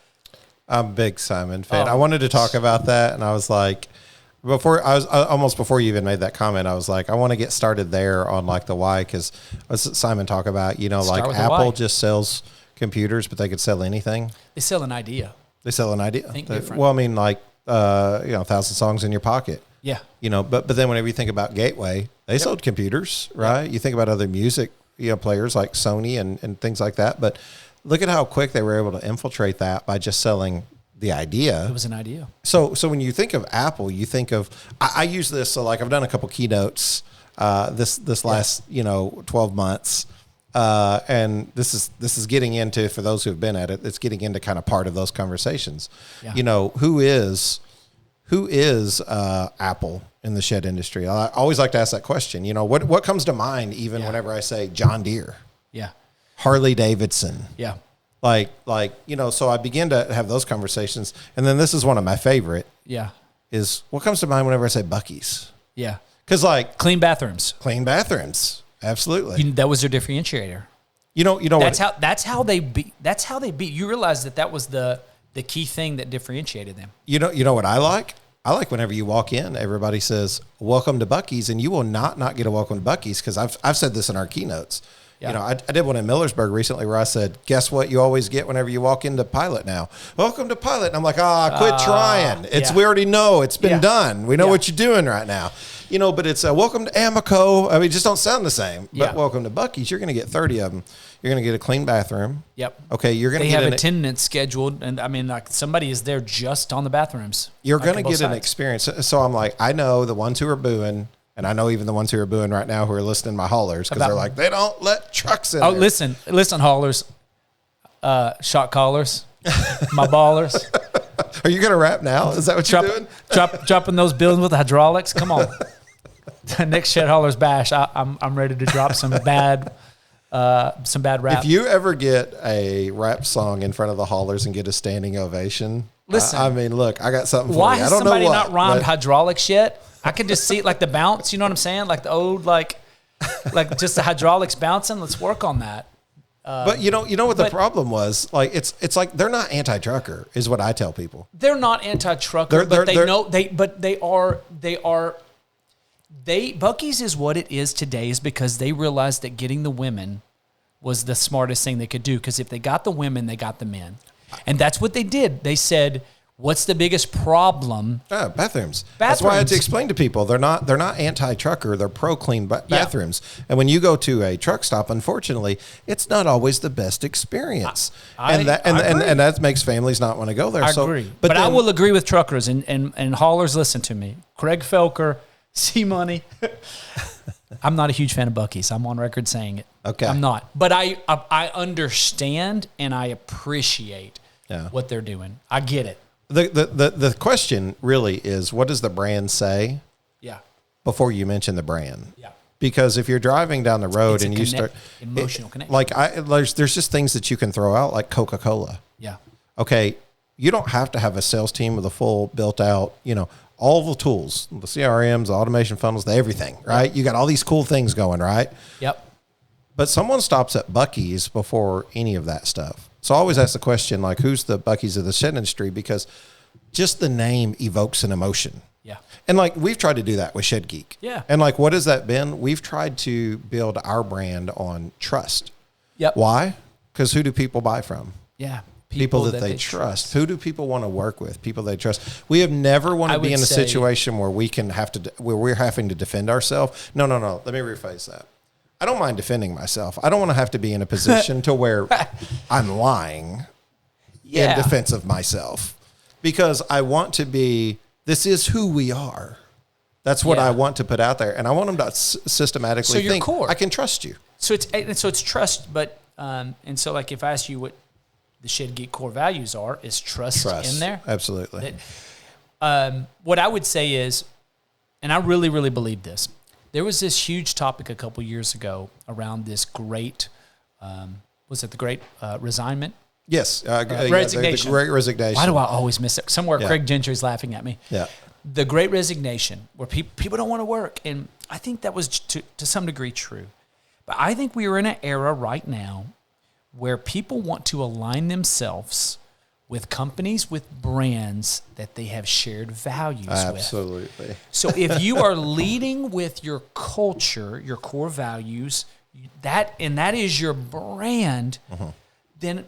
I'm a big Simon fan. I wanted to talk about that, and I was like, before you even made that comment, I was like, I want to get started there on the why, because Simon talk about, Apple just sells computers, but they could sell anything. They sell an idea. Think different. Well, I mean, 1,000 songs in your pocket. Yeah. But then whenever you think about Gateway, they sold computers, right? Yep. You think about other music, players like Sony and things like that. But look at how quick they were able to infiltrate that by just selling the idea. It was an idea. So when you think of Apple, you think of, I use this. So I've done a couple keynotes, this last, 12 months. And this is getting into, for those who've been at it, it's getting into kind of part of those conversations. Yeah. Who is Apple in the shed industry? I always like to ask that question. What comes to mind even whenever I say John Deere? Yeah. Harley-Davidson. Yeah. So I begin to have those conversations. And then this is one of my favorite. Yeah. Is what comes to mind whenever I say Bucky's. Yeah. Because clean bathrooms. Absolutely. That was their differentiator. That's how they beat. You realize that was the key thing that differentiated them. You know what I like? I like whenever you walk in, everybody says, "Welcome to Bucky's," and you will not get a welcome to Bucky's, because I've said this in our keynotes. Yeah. I did one in Millersburg recently where I said, "Guess what you always get whenever you walk into Pilot now? Welcome to Pilot." And I'm like, quit trying. We already know it's been done. We know what you're doing right now. But it's welcome to Amoco. I mean, just don't sound the same. But welcome to Bucky's. You're going to get 30 of them. You're going to get a clean bathroom. Yep. Okay. You're going to get attendance scheduled, and I mean, somebody is there just on the bathrooms. You're going to get an experience. So I'm like, I know the ones who are booing, and I know even the ones who are booing right now who are listening to my haulers, because they're like, they don't let trucks in. Oh, there. listen, haulers, shot callers, my ballers. Are you going to rap now? Is that what you're doing? Dropping those buildings with the hydraulics. Come on. Next Shed Haulers Bash, I'm ready to drop some bad rap. If you ever get a rap song in front of the haulers and get a standing ovation, listen. I mean, look, I got something for why you. Has I don't somebody know not rhymed hydraulics yet? I could just see it, the bounce. You know what I'm saying? The old just the hydraulics bouncing. Let's work on that. But you know what the problem was? It's like they're not anti-trucker, is what I tell people. They're not anti-trucker, but they are. Bucky's is what it is today is because they realized that getting the women was the smartest thing they could do, because if they got the women, they got the men. And that's what they did. They said, what's the biggest problem? Bathrooms. That's why I had to explain to people. They're not anti-trucker. They're pro-clean bathrooms. Yeah. And when you go to a truck stop, unfortunately, it's not always the best experience. And that makes families not want to go there. I agree. But I will agree with truckers and haulers. Listen to me. Craig Felker, C-Money. I'm not a huge fan of Bucky's. I'm on record saying it. Okay. I'm not. But I understand and I appreciate what they're doing. I get it. The question really is, what does the brand say? Yeah. Before you mention the brand. Yeah. Because if you're driving down the road and you start emotional connection. Like there's just things that you can throw out, like Coca-Cola. Yeah. Okay. You don't have to have a sales team with a full built out, all the tools, the CRMs, the automation funnels, the everything, right? You got all these cool things going, right? Yep. But someone stops at Bucky's before any of that stuff. So I always ask the question, like, who's the Bucky's of the shed industry? Because just the name evokes an emotion. Yeah. And like, we've tried to do that with Shed Geek. Yeah. And like, what has that been? We've tried to build our brand on trust. Yep. Why? Because who do people buy from? Yeah. People that they trust. Who do people want to work with? People they trust. We have never want to be in a situation where we're having to defend ourselves. No. Let me rephrase that. I don't mind defending myself. I don't want to have to be in a position to where I'm lying in defense of myself, because I want to be, this is who we are. That's what I want to put out there. And I want them to systematically think, core. I can trust you. So it's trust, but, and so like if I ask you what the Shed Geek core values are, is trust in there? Absolutely. What I would say is, and I really, really believe this, there was this huge topic a couple years ago around this great, the great resignment? Yes. Resignation. The great resignation. Why do I always miss it? Somewhere Craig Gentry's laughing at me. Yeah. The great resignation, where people don't want to work. And I think that was to some degree true. But I think we are in an era right now where people want to align themselves with companies, with brands that they have shared values with. Absolutely. So if you are leading with your culture, your core values, that is your brand, then,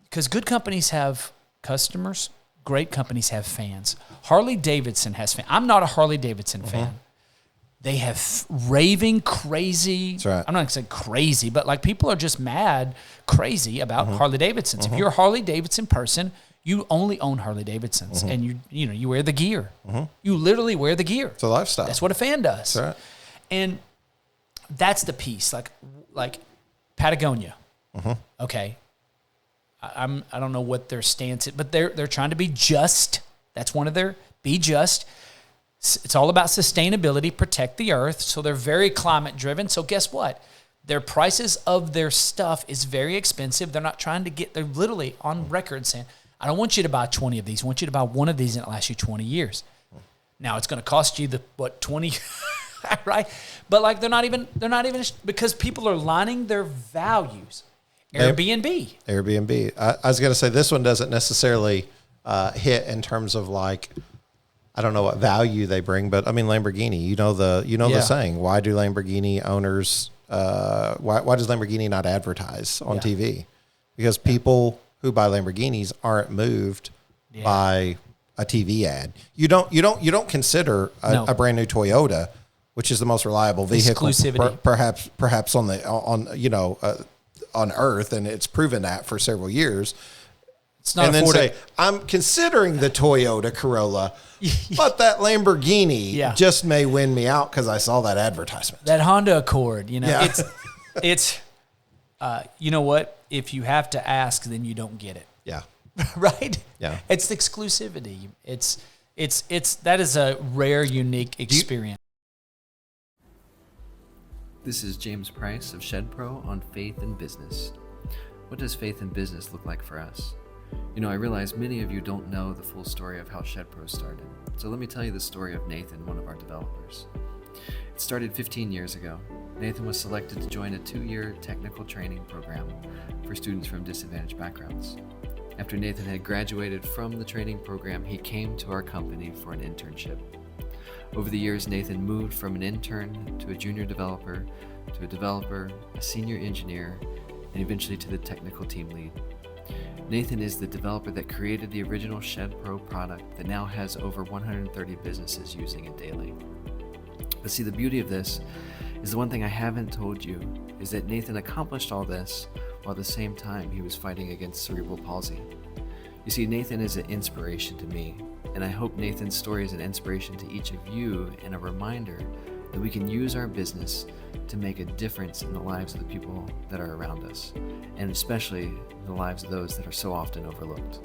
because good companies have customers, great companies have fans. Harley-Davidson has fans. I'm not a Harley-Davidson fan. They have raving crazy. That's right. I'm not going to say crazy, but like people are just mad, crazy about Harley-Davidsons. If you're a Harley-Davidson person, you only own Harley-Davidsons, and you wear the gear. You literally wear the gear. It's a lifestyle. That's what a fan does. That's right. And that's the piece. Like Patagonia. Okay. I don't know what their stance is, but they're trying to be just. That's one of their be just. It's all about sustainability, protect the earth. So they're very climate driven. So guess what? Their prices of their stuff is very expensive. They're not trying to they're literally on record saying, I don't want you to buy 20 of these. I want you to buy one of these and it lasts you 20 years. Now it's going to cost you 20, right? But like they're not even, because people are lining their values. Airbnb. I was going to say, this one doesn't necessarily hit in terms of like, I don't know what value they bring, but I mean, Lamborghini, the saying, why do Lamborghini owners, why does Lamborghini not advertise on TV? Because people who buy Lamborghinis aren't moved by a TV ad. You don't consider a brand new Toyota, which is the most reliable vehicle perhaps on Earth, and it's proven that for several years. It's not and then say, I'm considering the Toyota Corolla, but that Lamborghini just may win me out because I saw that advertisement. That Honda Accord, it's you know what? If you have to ask, then you don't get it. Yeah. Right? Yeah. It's the exclusivity. That is a rare, unique experience. This is James Price of Shed Pro on Faith in Business. What does faith in business look like for us? I realize many of you don't know the full story of how Shed Pro started. So let me tell you the story of Nathan, one of our developers. It started 15 years ago. Nathan was selected to join a 2-year technical training program for students from disadvantaged backgrounds. After Nathan had graduated from the training program, he came to our company for an internship. Over the years, Nathan moved from an intern to a junior developer, to a developer, a senior engineer, and eventually to the technical team lead. Nathan is the developer that created the original Shed Pro product that now has over 130 businesses using it daily. But see, the beauty of this is the one thing I haven't told you is that Nathan accomplished all this while at the same time he was fighting against cerebral palsy. You see, Nathan is an inspiration to me, and I hope Nathan's story is an inspiration to each of you and a reminder that we can use our business to make a difference in the lives of the people that are around us, and especially the lives of those that are so often overlooked.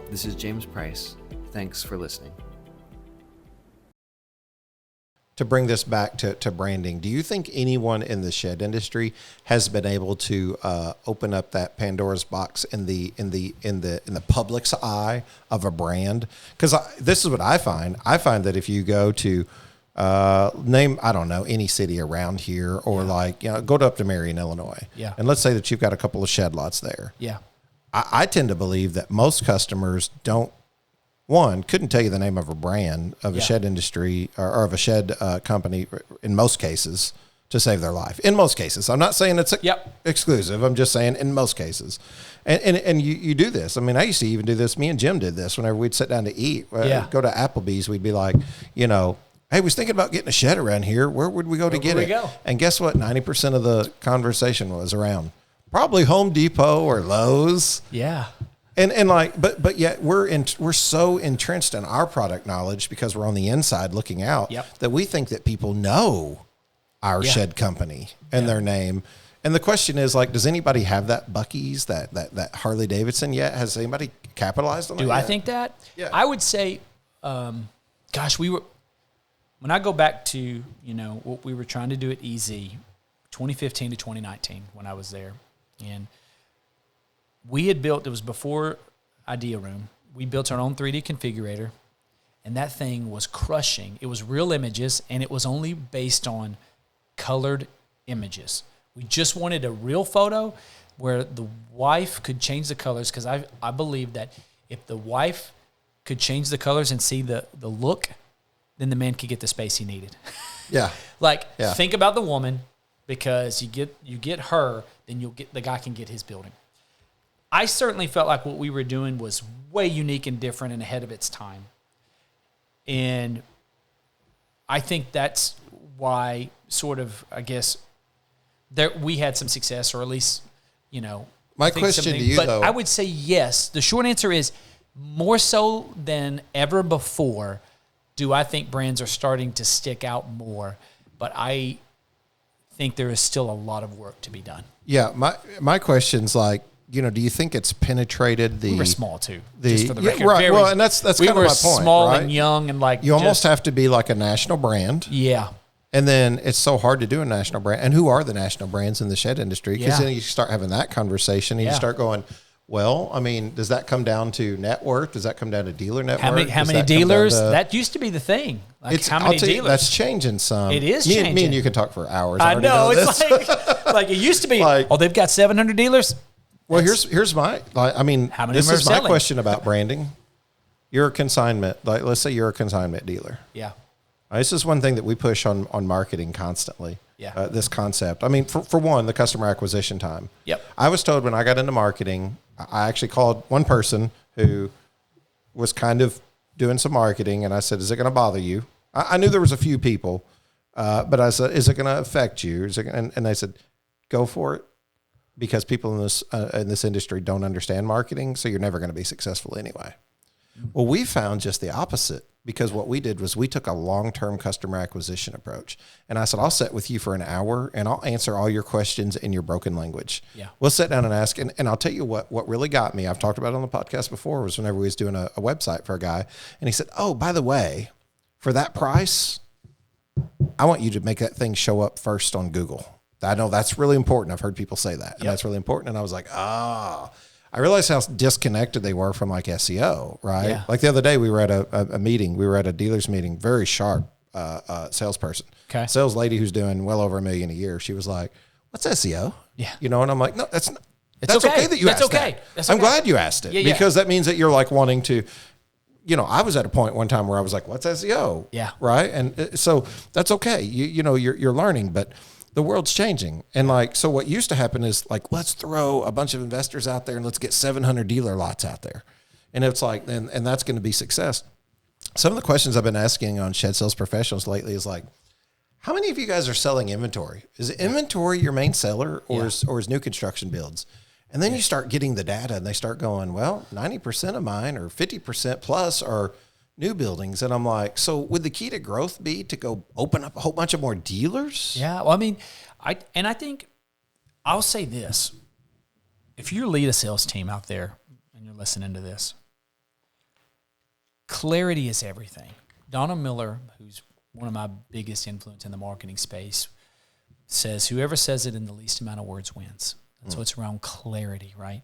This is James Price. Thanks for listening. To bring this back to branding, do you think anyone in the shed industry has been able to open up that Pandora's box in the public's eye of a brand? Because this is what I find. I find that if you go to name, I don't know, any city around here, or go up to Marion, Illinois, and let's say that you've got a couple of shed lots there. Yeah, I tend to believe that most customers couldn't tell you the name of a brand of a shed industry or of a shed company in most cases to save their life. In most cases. I'm not saying it's exclusive. I'm just saying in most cases. And you do this. I mean, I used to even do this. Me and Jim did this whenever we'd sit down to eat. Go to Applebee's. We'd be like, hey, we was thinking about getting a shed around here. Where would we go to get it? Go? And guess what? 90% of the conversation was around probably Home Depot or Lowe's. Yeah. But yet we're so entrenched in our product knowledge because we're on the inside looking out that we think that people know our shed company and their name. And the question is, does anybody have that Bucky's, that Harley-Davidson yet? Has anybody capitalized on that? Do I think that? Yeah. I would say, when I go back to, what we were trying to do at EZ, 2015 to 2019 when I was there, and we had built, it was before Idea Room, we built our own 3D configurator, and that thing was crushing. It was real images, and it was only based on colored images. We just wanted a real photo where the wife could change the colors, because I believe that if the wife could change the colors and see the look, then the man could get the space he needed. Yeah. Think about the woman, because you get her, then the guy can get his building. I certainly felt like what we were doing was way unique and different and ahead of its time. And I think that's why we had some success, or at least, My question to you, but though. I would say yes. The short answer is more so than ever before do I think brands are starting to stick out more. But I think there is still a lot of work to be done. Yeah, my question's do you think it's penetrated the? We were small too, just for the record. Right. Well, and that's kind of my point. We were small and young, and you almost have to be like a national brand. Yeah. And then it's so hard to do a national brand. And who are the national brands in the shed industry? Because then you start having that conversation, and you start going, well, I mean, does that come down to net worth? Does that come down to dealer network? How many dealers? That used to be the thing. How many dealers? That's changing some. It is changing. Me and you can talk for hours. I know. It's like it used to be. They've got 700 dealers. Well, here's my. This is my question about branding. You're a consignment. Let's say you're a consignment dealer. Yeah. This is one thing that we push on marketing constantly. Yeah. This concept. I mean, for one, the customer acquisition time. Yep. I was told when I got into marketing, I actually called one person who was kind of doing some marketing, and I said, "Is it going to bother you?" I knew there was a few people, but I said, "Is it going to affect you?" And they said, "Go for it." Because people in this industry don't understand marketing, so you're never going to be successful anyway. Well, we found just the opposite, because what we did was we took a long-term customer acquisition approach. And I said, I'll sit with you for an hour, and I'll answer all your questions in your broken language. Yeah. We'll sit down and ask, and I'll tell you what really got me. I've talked about it on the podcast before, was whenever we was doing a website for a guy, and he said, oh, by the way, for that price, I want you to make that thing show up first on Google. I know that's really important. I've heard people say that, and that's really important. And I was like, I realized how disconnected they were from SEO, right? Yeah. Like the other day we were at a meeting, we were at a dealer's meeting, very sharp salesperson, sales lady who's doing well over $1 million a year. She was like, what's SEO? Yeah. And I'm like, no, that's okay that you asked that. I'm glad you asked it, because that means that you're wanting to, I was at a point one time where I was like, what's SEO? Yeah. Right. And so that's okay. You're learning, but the world's changing. And so what used to happen is let's throw a bunch of investors out there and let's get 700 dealer lots out there. And it's and that's going to be success. Some of the questions I've been asking on Shed Sales Professionals lately is how many of you guys are selling inventory? Is inventory your main seller, or is new construction builds? And then you start getting the data, and they start going, well, 90% of mine, or 50% plus, are new buildings. And I'm like, so would the key to growth be to go open up a whole bunch of more dealers? Yeah. Well, I mean, I think I'll say this. If you lead a sales team out there and you're listening to this, clarity is everything. Donna Miller, who's one of my biggest influence in the marketing space, says whoever says it in the least amount of words wins. And so it's around clarity, right?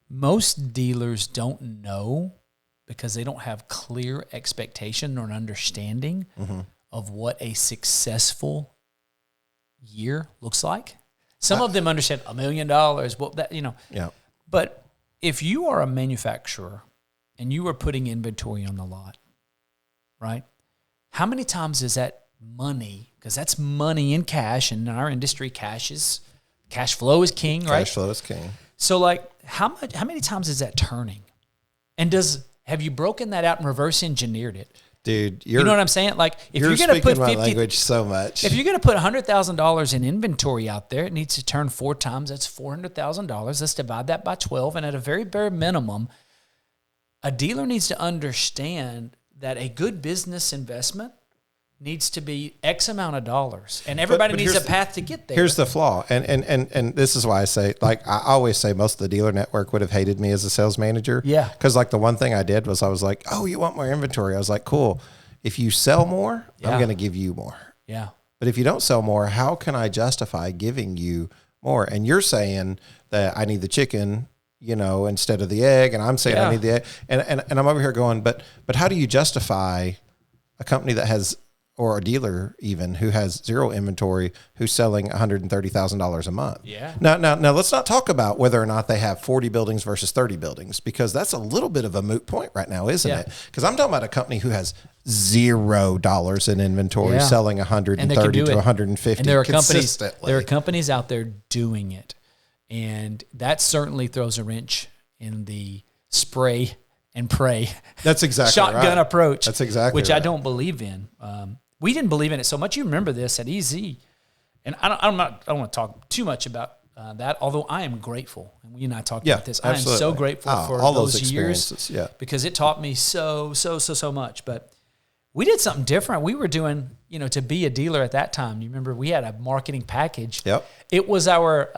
Most dealers don't know because they don't have clear expectation or an understanding of what a successful year looks like. Some of them understand $1 million. Well, that, you know. Yeah. But if you are a manufacturer and you are putting inventory on the lot, right? How many times is that money? Because that's money in cash, and in our industry, cash flow is king, right? Cash flow is king. So, like, how many times is that turning? And have you broken that out and reverse engineered it? Dude, you know what I'm saying? Like, if you're going to put my language so much. If you're going to put $100,000 in inventory out there, it needs to turn 4 times. That's $400,000. Let's divide that by 12. And at a very bare minimum, a dealer needs to understand that a good business investment needs to be X amount of dollars, and everybody needs a path to get there. Here's the flaw, and this is why I say, like, I always say most of the dealer network would have hated me as a sales manager. Yeah. Because, like, the one thing I did was I was like, oh, you want more inventory? I was like, cool. If you sell more, I'm going to give you more. Yeah. But if you don't sell more, how can I justify giving you more? And you're saying that I need the chicken, you know, instead of the egg, and I'm saying I need the egg. And I'm over here going, but how do you justify a company that has, or a dealer even, who has zero inventory, who's selling $130,000 a month? Yeah. Now, let's not talk about whether or not they have 40 buildings versus 30 buildings, because that's a little bit of a moot point right now, isn't it? Because I'm talking about a company who has $0 in inventory, selling 130 to 150 and there are consistently. There are companies out there doing it, and that certainly throws a wrench in the spray and pray. That's exactly shotgun right. approach. That's exactly which right. I don't believe in. We didn't believe in it so much. You remember this at EZ, and I don't want to talk too much about that. Although I am grateful, and we and I talked about this. Absolutely. I am so grateful for all those years, because it taught me so much. But we did something different. We were doing, to be a dealer at that time. You remember we had a marketing package. Yep. It was our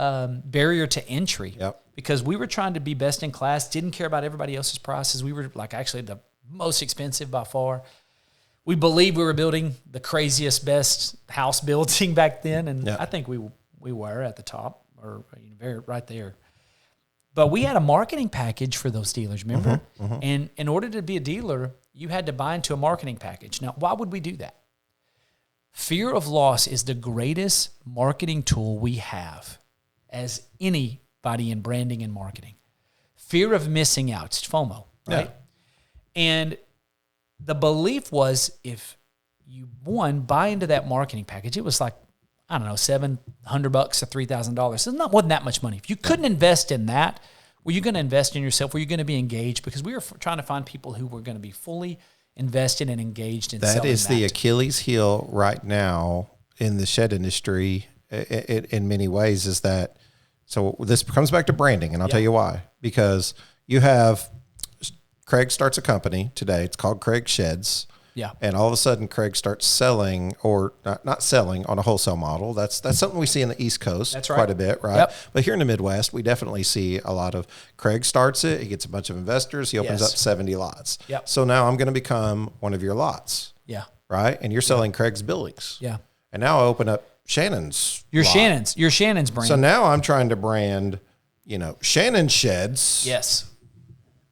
barrier to entry. Yep. Because we were trying to be best in class, didn't care about everybody else's prices. We were like actually the most expensive by far. We believed we were building the craziest, best house building back then, and I think we were at the top, or very right there. But we had a marketing package for those dealers, remember? And in order to be a dealer, you had to buy into a marketing package. Now, why would we do that? Fear of loss is the greatest marketing tool we have as anybody in branding and marketing. Fear of missing out. It's FOMO, right? Yeah. And the belief was if you, buy into that marketing package, it was like, I don't know, $700 to $3,000. So it wasn't that much money. If you couldn't invest in that, were you going to invest in yourself? Were you going to be engaged? Because we were trying to find people who were going to be fully invested and engaged in selling that. That is the Achilles heel right now in the shed industry in many ways, is that, so this comes back to branding, and I'll tell you why. Because you have, Craig starts a company today. It's called Craig Sheds. Yeah. And all of a sudden, Craig starts selling, or not selling, on a wholesale model. That's something we see in the East Coast quite a bit, right? Yep. But here in the Midwest, we definitely see a lot of, Craig starts it, he gets a bunch of investors, he opens up 70 lots. Yep. So now I'm going to become one of your lots. Yeah. Right? And you're selling Craig's buildings. Yeah. And now I open up Shannon's lot. Shannon's brand. So now I'm trying to brand, Shannon Sheds. Yes.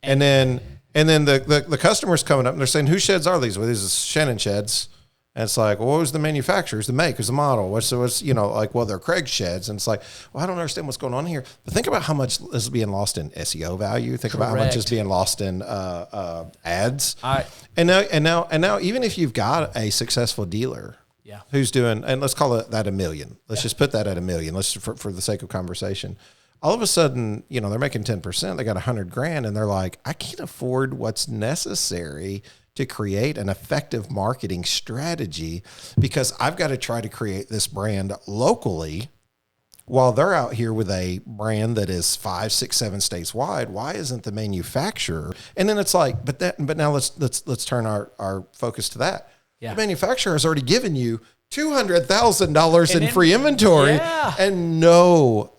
And then the customer's coming up and they're saying, whose sheds are these? Well, these are Shannon Sheds. And it's like, well, what was the manufacturers, the make, who's the model? What's well, they're Craig Sheds. And it's like, well, I don't understand what's going on here. But think about how much is being lost in SEO value. Think about how much is being lost in ads. And now, even if you've got a successful dealer who's doing, and let's call it that $1 million. Let's just put that at $1 million. Let's for the sake of conversation. All of a sudden, they're making 10%. They got $100,000, and they're like, I can't afford what's necessary to create an effective marketing strategy, because I've got to try to create this brand locally while they're out here with a brand that is 5, 6, 7 states wide, why isn't the manufacturer? And then it's like, but now let's turn our focus to that. Yeah. The manufacturer has already given you $200,000 in free inventory, and no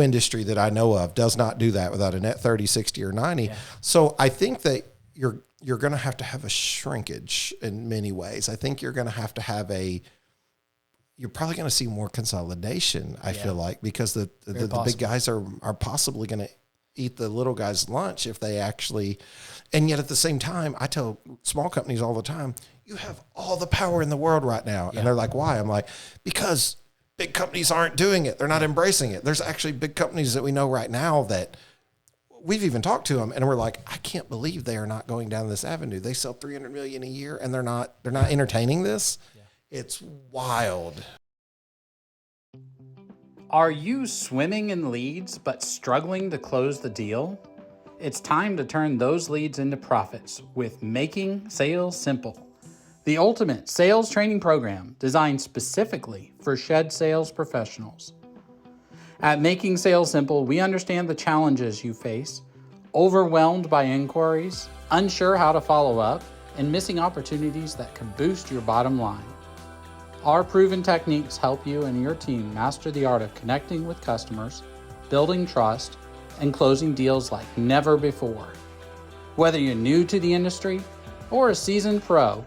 industry that I know of does not do that without a net 30, 60, or 90. Yeah. So I think that you're going to have a shrinkage in many ways. I think you're going to have you're probably going to see more consolidation. I feel like, because the big guys are possibly going to eat the little guys' lunch if they actually. And yet at the same time, I tell small companies all the time, you have all the power in the world right now. Yeah. And they're like, why? I'm like, because big companies aren't doing it. They're not embracing it. There's actually big companies that we know right now that we've even talked to them, and we're like, I can't believe they are not going down this avenue. They sell $300 million a year, and they're not entertaining this. Yeah. It's wild. Are you swimming in leads but struggling to close the deal? It's time to turn those leads into profits with Making Sales Simple, the ultimate sales training program designed specifically for shed sales professionals. At Making Sales Simple, we understand the challenges you face, overwhelmed by inquiries, unsure how to follow up, and missing opportunities that can boost your bottom line. Our proven techniques help you and your team master the art of connecting with customers, building trust, and closing deals like never before. Whether you're new to the industry or a seasoned pro,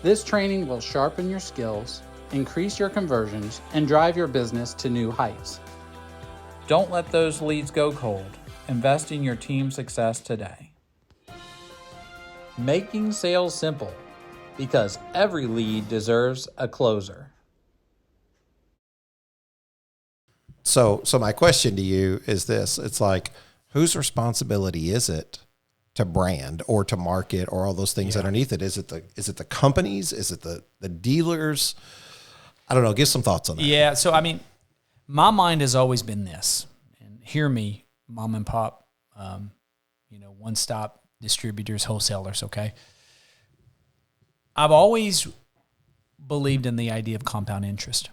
this training will sharpen your skills, increase your conversions, and drive your business to new heights. Don't let those leads go cold. Invest in your team's success today. Making sales simple, because every lead deserves a closer. So my question to you is this. It's like, whose responsibility is it to brand or to market or all those things underneath it? Is it the companies? Is it the dealers? I don't know. Give some thoughts on that. Yeah. So, I mean, my mind has always been this, and hear me, mom and pop, one-stop distributors, wholesalers, okay? I've always believed in the idea of compound interest.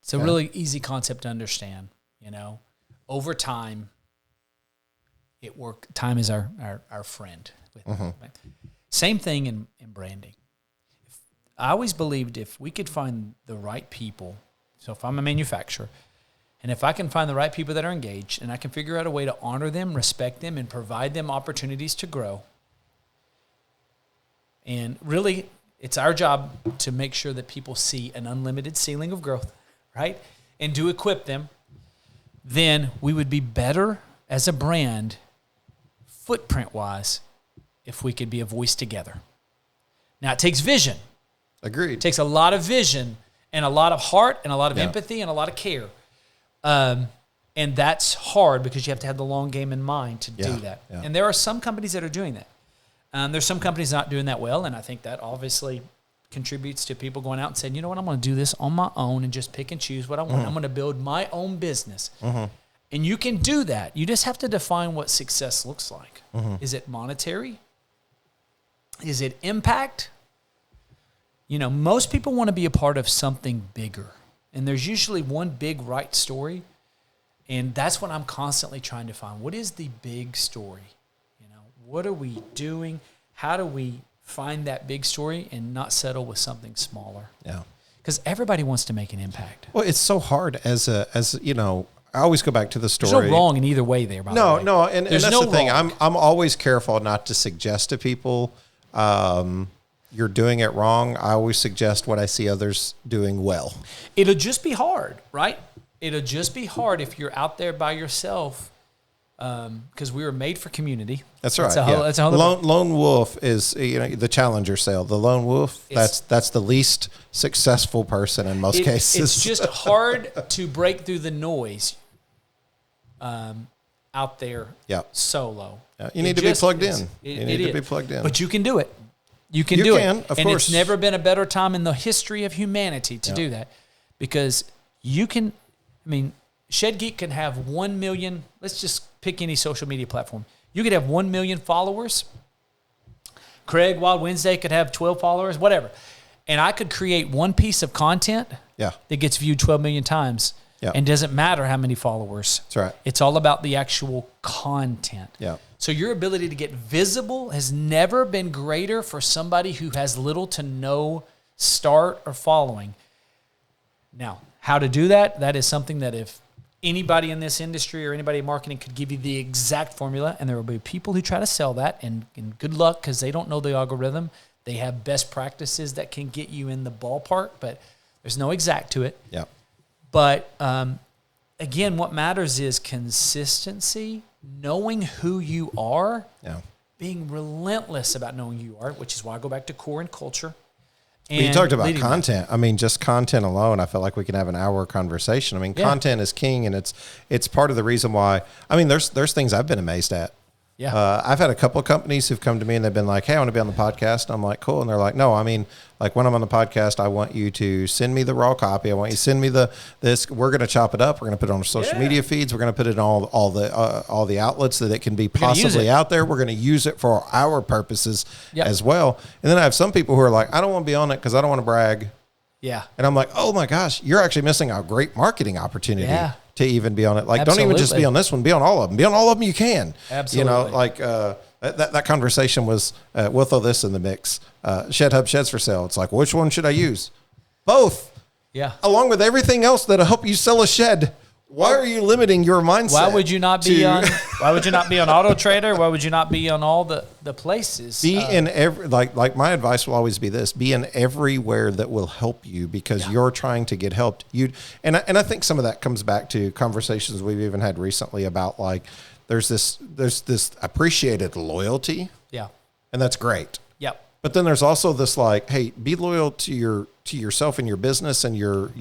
It's a really easy concept to understand, Over time, time is our friend. Same thing in branding. I always believed if we could find the right people, so if I'm a manufacturer, and if I can find the right people that are engaged, and I can figure out a way to honor them, respect them, and provide them opportunities to grow, and really, it's our job to make sure that people see an unlimited ceiling of growth, right? And to equip them, then we would be better as a brand, footprint-wise, if we could be a voice together. Now, it takes vision. Agreed. It takes a lot of vision and a lot of heart and a lot of empathy and a lot of care. And that's hard because you have to have the long game in mind to do that. Yeah. And there are some companies that are doing that. There's some companies not doing that well, and I think that obviously contributes to people going out and saying, you know what, I'm going to do this on my own and just pick and choose what I want. I'm going to build my own business. And you can do that. You just have to define what success looks like. Is it monetary? Is it impact? Most people want to be a part of something bigger. And there's usually one big right story. And that's what I'm constantly trying to find. What is the big story? What are we doing? How do we find that big story and not settle with something smaller? Yeah. Because everybody wants to make an impact. Well, it's so hard as I always go back to the story. There's no wrong in either way there, by the way. No, and that's the thing. I'm always careful not to suggest to people you're doing it wrong. I always suggest what I see others doing well. It'll just be hard, right? It'll just be hard if you're out there by yourself. Because we were made for community. That's right. That's a whole lone wolf is the challenger sale. The lone wolf, that's the least successful person in most cases. It's just hard to break through the noise out there solo. Yeah. You need to be plugged in. You need to be plugged in. But you can do it. You can do it. Of course. And it's never been a better time in the history of humanity to do that, because you can. Shed Geek can have 1 million. Let's just pick any social media platform. You could have 1 million followers. Craig Wild Wednesday could have 12 followers, whatever. And I could create one piece of content that gets viewed 12 million times. Yeah. And doesn't matter how many followers. That's right. It's all about the actual content. Yeah. So your ability to get visible has never been greater for somebody who has little to no start or following. Now, how to do that? That is something that if anybody in this industry or anybody in marketing could give you the exact formula, and there will be people who try to sell that, and good luck because they don't know the algorithm. They have best practices that can get you in the ballpark, but there's no exact to it. Yeah. But again, what matters is consistency, knowing who you are, being relentless about knowing who you are, which is why I go back to core and culture. And you talked about content. I mean, just content alone, I feel like we can have an hour conversation. I mean, content is king, and it's part of the reason why. I mean, there's things I've been amazed at. Yeah. I've had a couple of companies who've come to me and they've been like, hey, I want to be on the podcast. And I'm like, cool. And they're like, no, I mean, like when I'm on the podcast, I want you to send me the raw copy. I want you to send me this. We're going to chop it up. We're going to put it on our social media feeds. We're going to put it on all the outlets that it can be possibly out there. We're going to use it for our purposes as well. And then I have some people who are like, I don't want to be on it because I don't want to brag. Yeah. And I'm like, oh my gosh, you're actually missing a great marketing opportunity to even be on it. Like, don't even just be on this one, be on all of them. Be on all of them you can. Absolutely. You know, like that conversation was, we'll throw this in the mix. Shed Hub Sheds for sale. It's like, which one should I use? Both. Yeah. Along with everything else that'll help you sell a shed. Why are you limiting your mindset? Why would you not be on Auto Trader? Why would you not be on all the places? Be in every, like my advice will always be this: be in everywhere that will help you because you're trying to get helped. And I think some of that comes back to conversations we've even had recently about like there's this appreciated loyalty. Yeah. And that's great. Yep. But then there's also this like, hey, be loyal to yourself and your business and your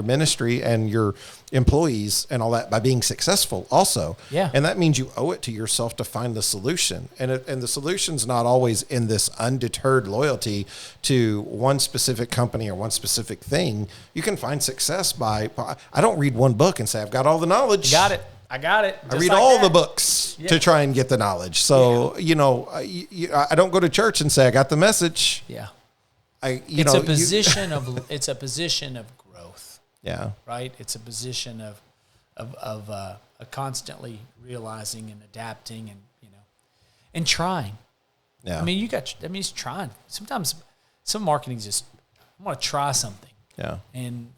ministry and your employees and all that by being successful also. Yeah. And that means you owe it to yourself to find the solution. And the solution's not always in this undeterred loyalty to one specific company or one specific thing. You can find success by I don't read one book and say, I've got all the knowledge. I got it. I read all the books to try and get the knowledge. So, you know, I don't go to church and say, I got the message. Yeah. It's a position of growth. Yeah. Right. It's a position of constantly realizing and adapting and trying. Yeah. I mean, it's trying. Sometimes some marketing is just, I want to try something. Yeah. And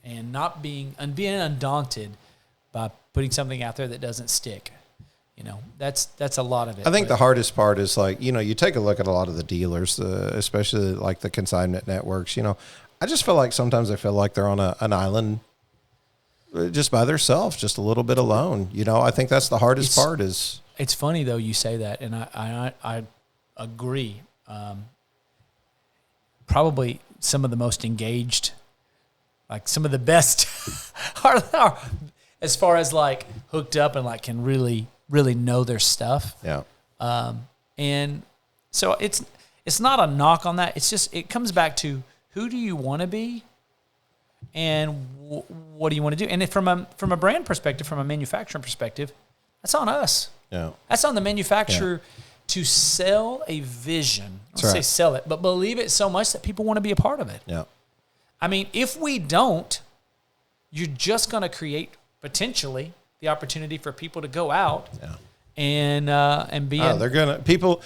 being undaunted by putting something out there that doesn't stick. You know, that's a lot of it. I think the hardest part is like, you know, you take a look at a lot of the dealers, especially like the consignment networks, you know, I just feel like sometimes I feel like they're on an island just by themselves, just a little bit alone. You know, I think that's the hardest part is. It's funny though, you say that. And I agree. Probably some of the most engaged, like some of the best are as far as like hooked up and like can really know their stuff. Yeah. And so it's not a knock on that. It's just, it comes back to who do you want to be and what do you want to do? And from a brand perspective, from a manufacturing perspective, that's on us. Yeah. That's on the manufacturer to sell a vision. I don't say sell it, but believe it so much that people want to be a part of it. Yeah. I mean, if we don't, you're just going to create potentially the opportunity for people to go out and be. They're gonna people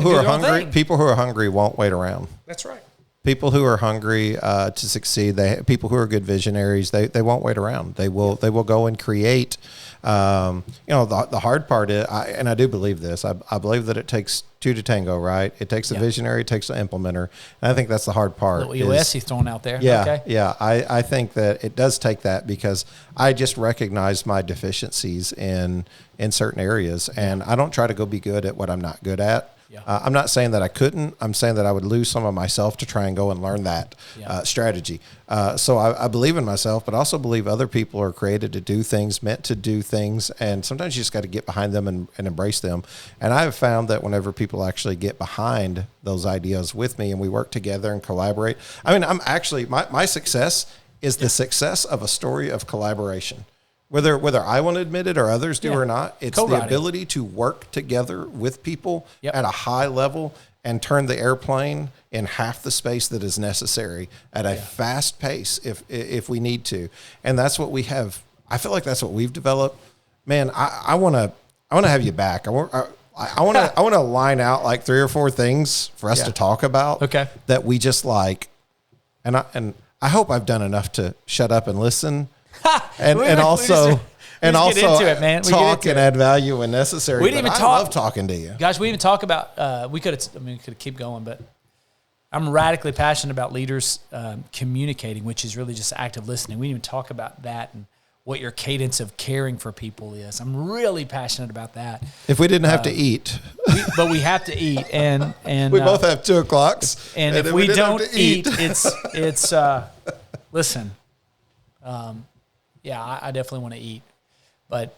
who are hungry. People who are hungry won't wait around. That's right. People who are hungry to succeed. People who are good visionaries. They won't wait around. They will go and create. You know, the hard part is, and I do believe this. I believe that it takes two to tango, right? It takes a visionary, it takes an implementer, and I think that's the hard part. Little EOS he's thrown out there. Yeah, okay. Yeah. I think that it does take that because I just recognize my deficiencies in certain areas, and I don't try to go be good at what I'm not good at. Yeah. I'm not saying that I couldn't. I'm saying that I would lose some of myself to try and go and learn that strategy. So I believe in myself, but I also believe other people are created to do things, meant to do things, and sometimes you just got to get behind them and embrace them. And I have found that whenever people actually get behind those ideas with me and we work together and collaborate, I mean, I'm actually, my success is the success of a story of collaboration. Whether I want to admit it or others do or not, it's the ability to work together with people at a high level and turn the airplane in half the space that is necessary at a fast pace if we need to. And that's what we have. I feel like that's what we've developed. Man, I want to have you back. I want to line out like 3 or 4 things for us to talk about. Okay. That we just like, and I hope I've done enough to shut up and listen, and also into it, man. Talk and add value when necessary. We didn't even I talk. love talking to you, guys. We didn't talk about. We could keep going, but I'm radically passionate about leaders communicating, which is really just active listening. We didn't even talk about that and what your cadence of caring for people is. I'm really passionate about that. If we didn't have to eat, but we have to eat, and we both have 2 o'clocks. And if we don't eat, it's listen. Yeah, I definitely want to eat, but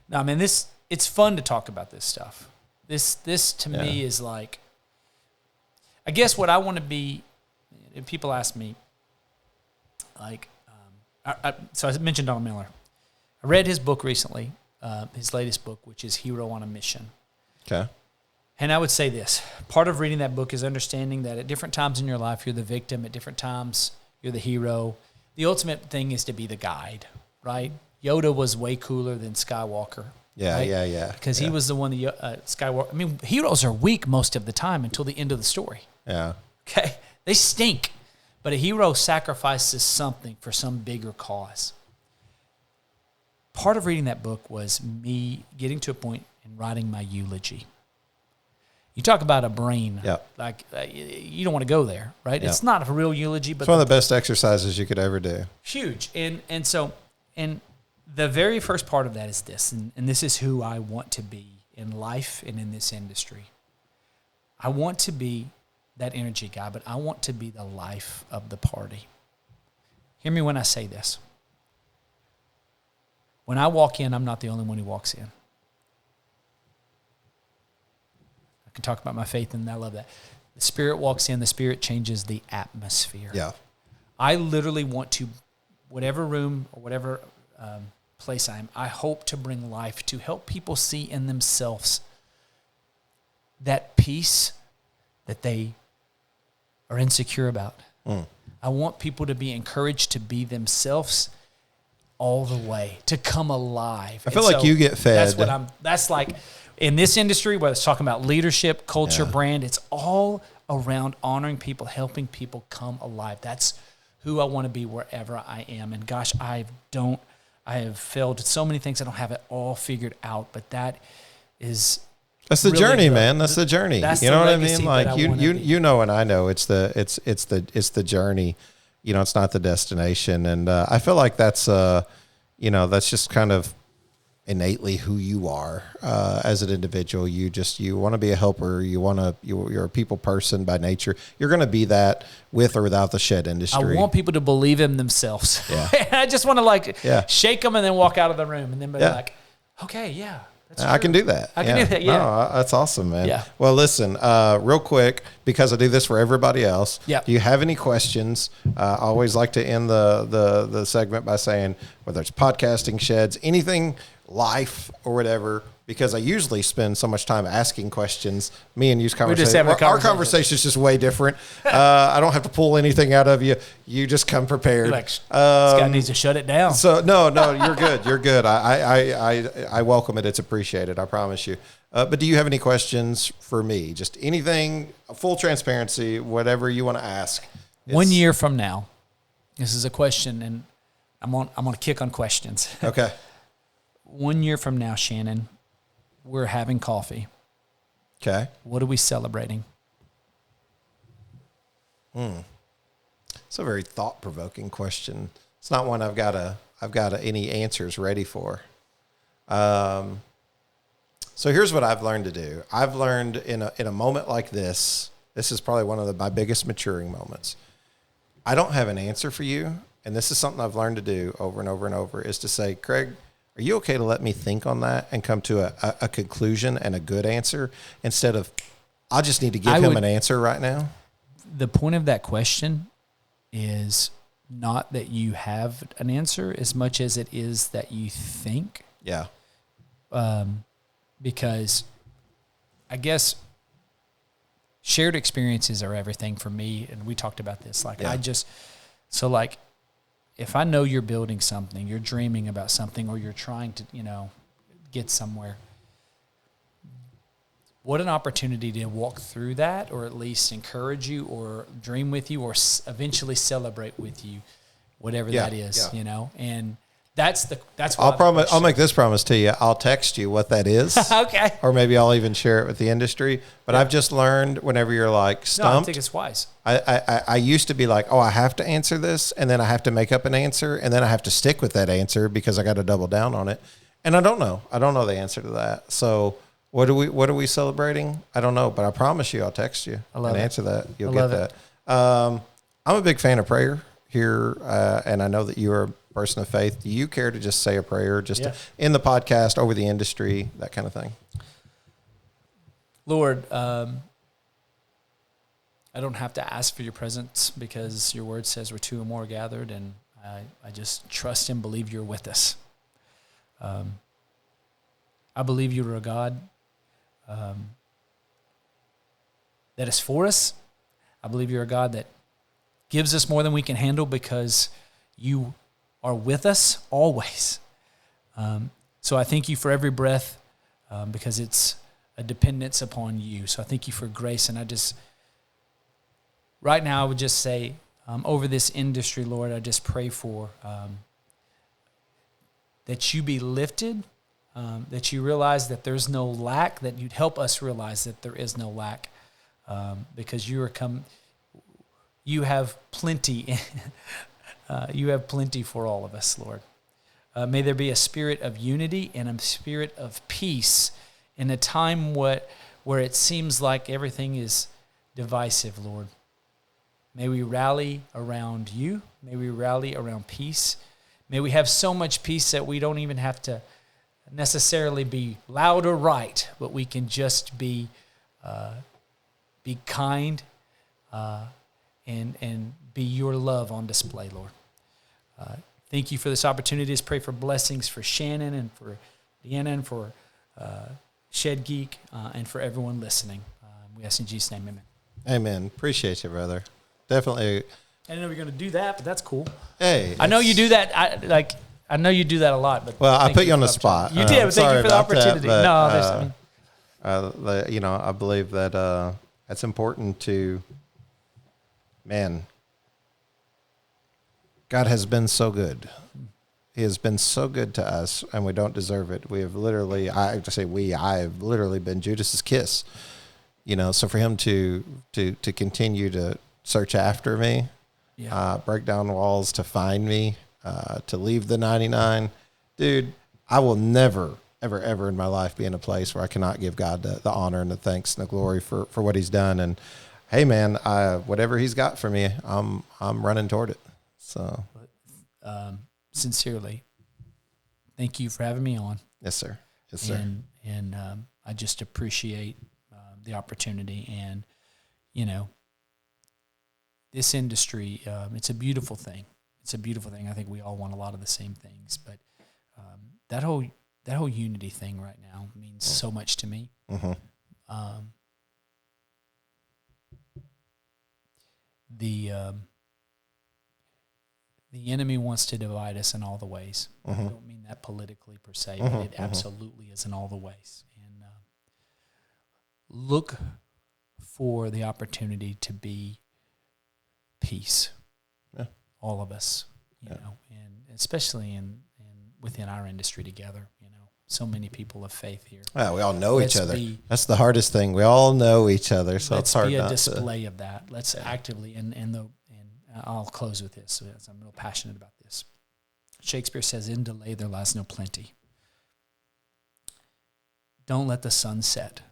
no, I mean it's fun to talk about this stuff. This to me is like, I guess what I want to be. If people ask me, like. So I mentioned Donald Miller. I read his book recently, his latest book, which is Hero on a Mission. Okay. And I would say this. Part of reading that book is understanding that at different times in your life, you're the victim. At different times, you're the hero. The ultimate thing is to be the guide, right? Yoda was way cooler than Skywalker. Yeah, right? yeah. Because he was the one that Skywalker. I mean, heroes are weak most of the time until the end of the story. Yeah. Okay? They stink. But a hero sacrifices something for some bigger cause. Part of reading that book was me getting to a point in writing my eulogy. You talk about a brain. Yep. Like, you don't want to go there, right? Yep. It's not a real eulogy, but it's one of the best exercises you could ever do. Huge. And so the very first part of that is this, and this is who I want to be in life and in this industry. I want to be that energy guy, but I want to be the life of the party. Hear me when I say this. When I walk in, I'm not the only one who walks in. I can talk about my faith, and I love that. The Spirit walks in, the Spirit changes the atmosphere. Yeah. I literally want to, whatever room or whatever place I am, I hope to bring life to help people see in themselves that peace that they are insecure about. I want people to be encouraged to be themselves all the way, to come alive. I feel like you get fed. That's like in this industry, whether it's talking about leadership, culture, brand, it's all around honoring people, helping people come alive. That's who I want to be wherever I am. And gosh, I have failed at so many things. I don't have it all figured out, but that's the really journey, man. That's the journey. You know what I mean? Like you know, and I know it's the journey. You know, it's not the destination. And I feel like that's that's just kind of innately who you are as an individual. You want to be a helper. You're a people person by nature. You're going to be that with or without the shed industry. I want people to believe in themselves. Yeah. I just want to shake them and then walk out of the room and then be like, okay, yeah. I can do that. I can do that, yeah. No, that's awesome, man. Yeah. Well, listen, real quick, because I do this for everybody else. Yeah. Do you have any questions? I always like to end the segment by saying, whether it's podcasting, sheds, anything, life, or whatever, because I usually spend so much time asking questions. Me and you's conversation. Our conversation is just way different. I don't have to pull anything out of you. You just come prepared. Like, this guy needs to shut it down. So no, you're good. You're good. I welcome it. It's appreciated. I promise you. But do you have any questions for me? Just anything, full transparency, whatever you want to ask. 1 year from now, this is a question, and I'm on a kick on questions. Okay. 1 year from now, Shannon, we're having coffee. Okay. What are we celebrating? It's a very thought-provoking question. It's not one I've got any answers ready for. So here's what I've learned to do. I've learned in a moment like this is probably one of my biggest maturing moments. I don't have an answer for you, and this is something I've learned to do over and over and over, is to say, Craig, are you okay to let me think on that and come to a conclusion and a good answer instead of, I just need to give him an answer right now? The point of that question is not that you have an answer as much as it is that you think. Yeah. Because I guess shared experiences are everything for me. And we talked about this. if I know you're building something, you're dreaming about something, or you're trying to, get somewhere, what an opportunity to walk through that, or at least encourage you, or dream with you, or eventually celebrate with you, whatever that is, and that's what I'll make this promise to you. I'll text you what that is. Okay. Or maybe I'll even share it with the industry. But I've just learned whenever you're like stumped. No, I think it's wise. I used to be like, I have to answer this, and then I have to make up an answer, and then I have to stick with that answer because I got to double down on it. And I don't know. I don't know the answer to that. So what are we celebrating? I don't know, but I promise you I'll text you and answer that. You'll get that. I'm a big fan of prayer here, and I know that you are a person of faith. Do you care to just say a prayer in the podcast, over the industry, that kind of thing? Lord, I don't have to ask for your presence because your word says we're two or more gathered, and I just trust and believe you're with us. I believe you are a God that is for us. I believe you're a God that gives us more than we can handle because you are with us always. So I thank you for every breath because it's a dependence upon you. So I thank you for grace. And right now I would just say over this industry, Lord, I just pray for that you be lifted, that you realize that there's no lack, that you'd help us realize that there is no lack because you have plenty. You have plenty for all of us, Lord. May there be a spirit of unity and a spirit of peace in a time where it seems like everything is divisive, Lord. May we rally around you. May we rally around peace. May we have so much peace that we don't even have to necessarily be loud or right, but we can just be kind and be your love on display, Lord. Thank you for this opportunity. Just pray for blessings for Shannon and for Deanna and for Shed Geek and for everyone listening. We ask in Jesus' name, amen. Amen. Appreciate you, brother. Definitely. I didn't know we were going to do that, but that's cool. Hey, I know you do that. I know you do that a lot. But I put you on the spot. You did. But thank you for the opportunity. I believe that it's important to, man, God has been so good. He has been so good to us, and we don't deserve it. We have literally, I have literally been Judas's kiss. So for him to continue to search after me, break down walls to find me, to leave the 99, dude, I will never, ever, ever in my life be in a place where I cannot give God the honor and the thanks and the glory for what he's done. And hey, man, whatever he's got for me, I'm running toward it. So, sincerely, thank you for having me on. Yes, sir. Yes, sir. And I just appreciate the opportunity. And this industry, it's a beautiful thing. It's a beautiful thing. I think we all want a lot of the same things, but that whole unity thing right now means so much to me. Mm-hmm. The enemy wants to divide us in all the ways. Mm-hmm. I don't mean that politically per se, but it absolutely is in all the ways. And look for the opportunity to be peace. Yeah. All of us, you know, and especially in within our industry together, so many people of faith here. Well, we all know each other. That's the hardest thing. We all know each other, so it's hard not to. Let's be a display of that. Let's actively, and I'll close with this. So I'm real passionate about this. Shakespeare says, "In delay there lies no plenty." Don't let the sun set.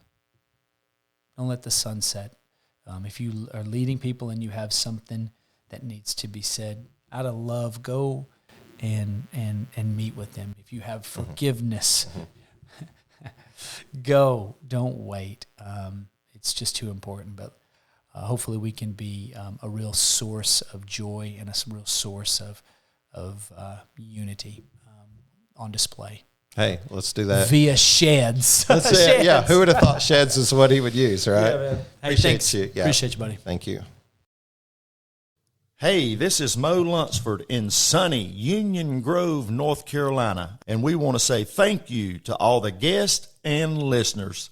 Don't let the sun set. If you are leading people and you have something that needs to be said, out of love, go and meet with them. If you have forgiveness, go. Don't wait. It's just too important. But hopefully we can be a real source of joy and a real source of unity on display. Hey, let's do that. Via sheds. Sheds. Yeah, who would have thought sheds is what he would use, right? Yeah, man. Hey, Appreciate you. Yeah. Appreciate you, buddy. Thank you. Hey, this is Mo Lunsford in sunny Union Grove, North Carolina, and we want to say thank you to all the guests and listeners.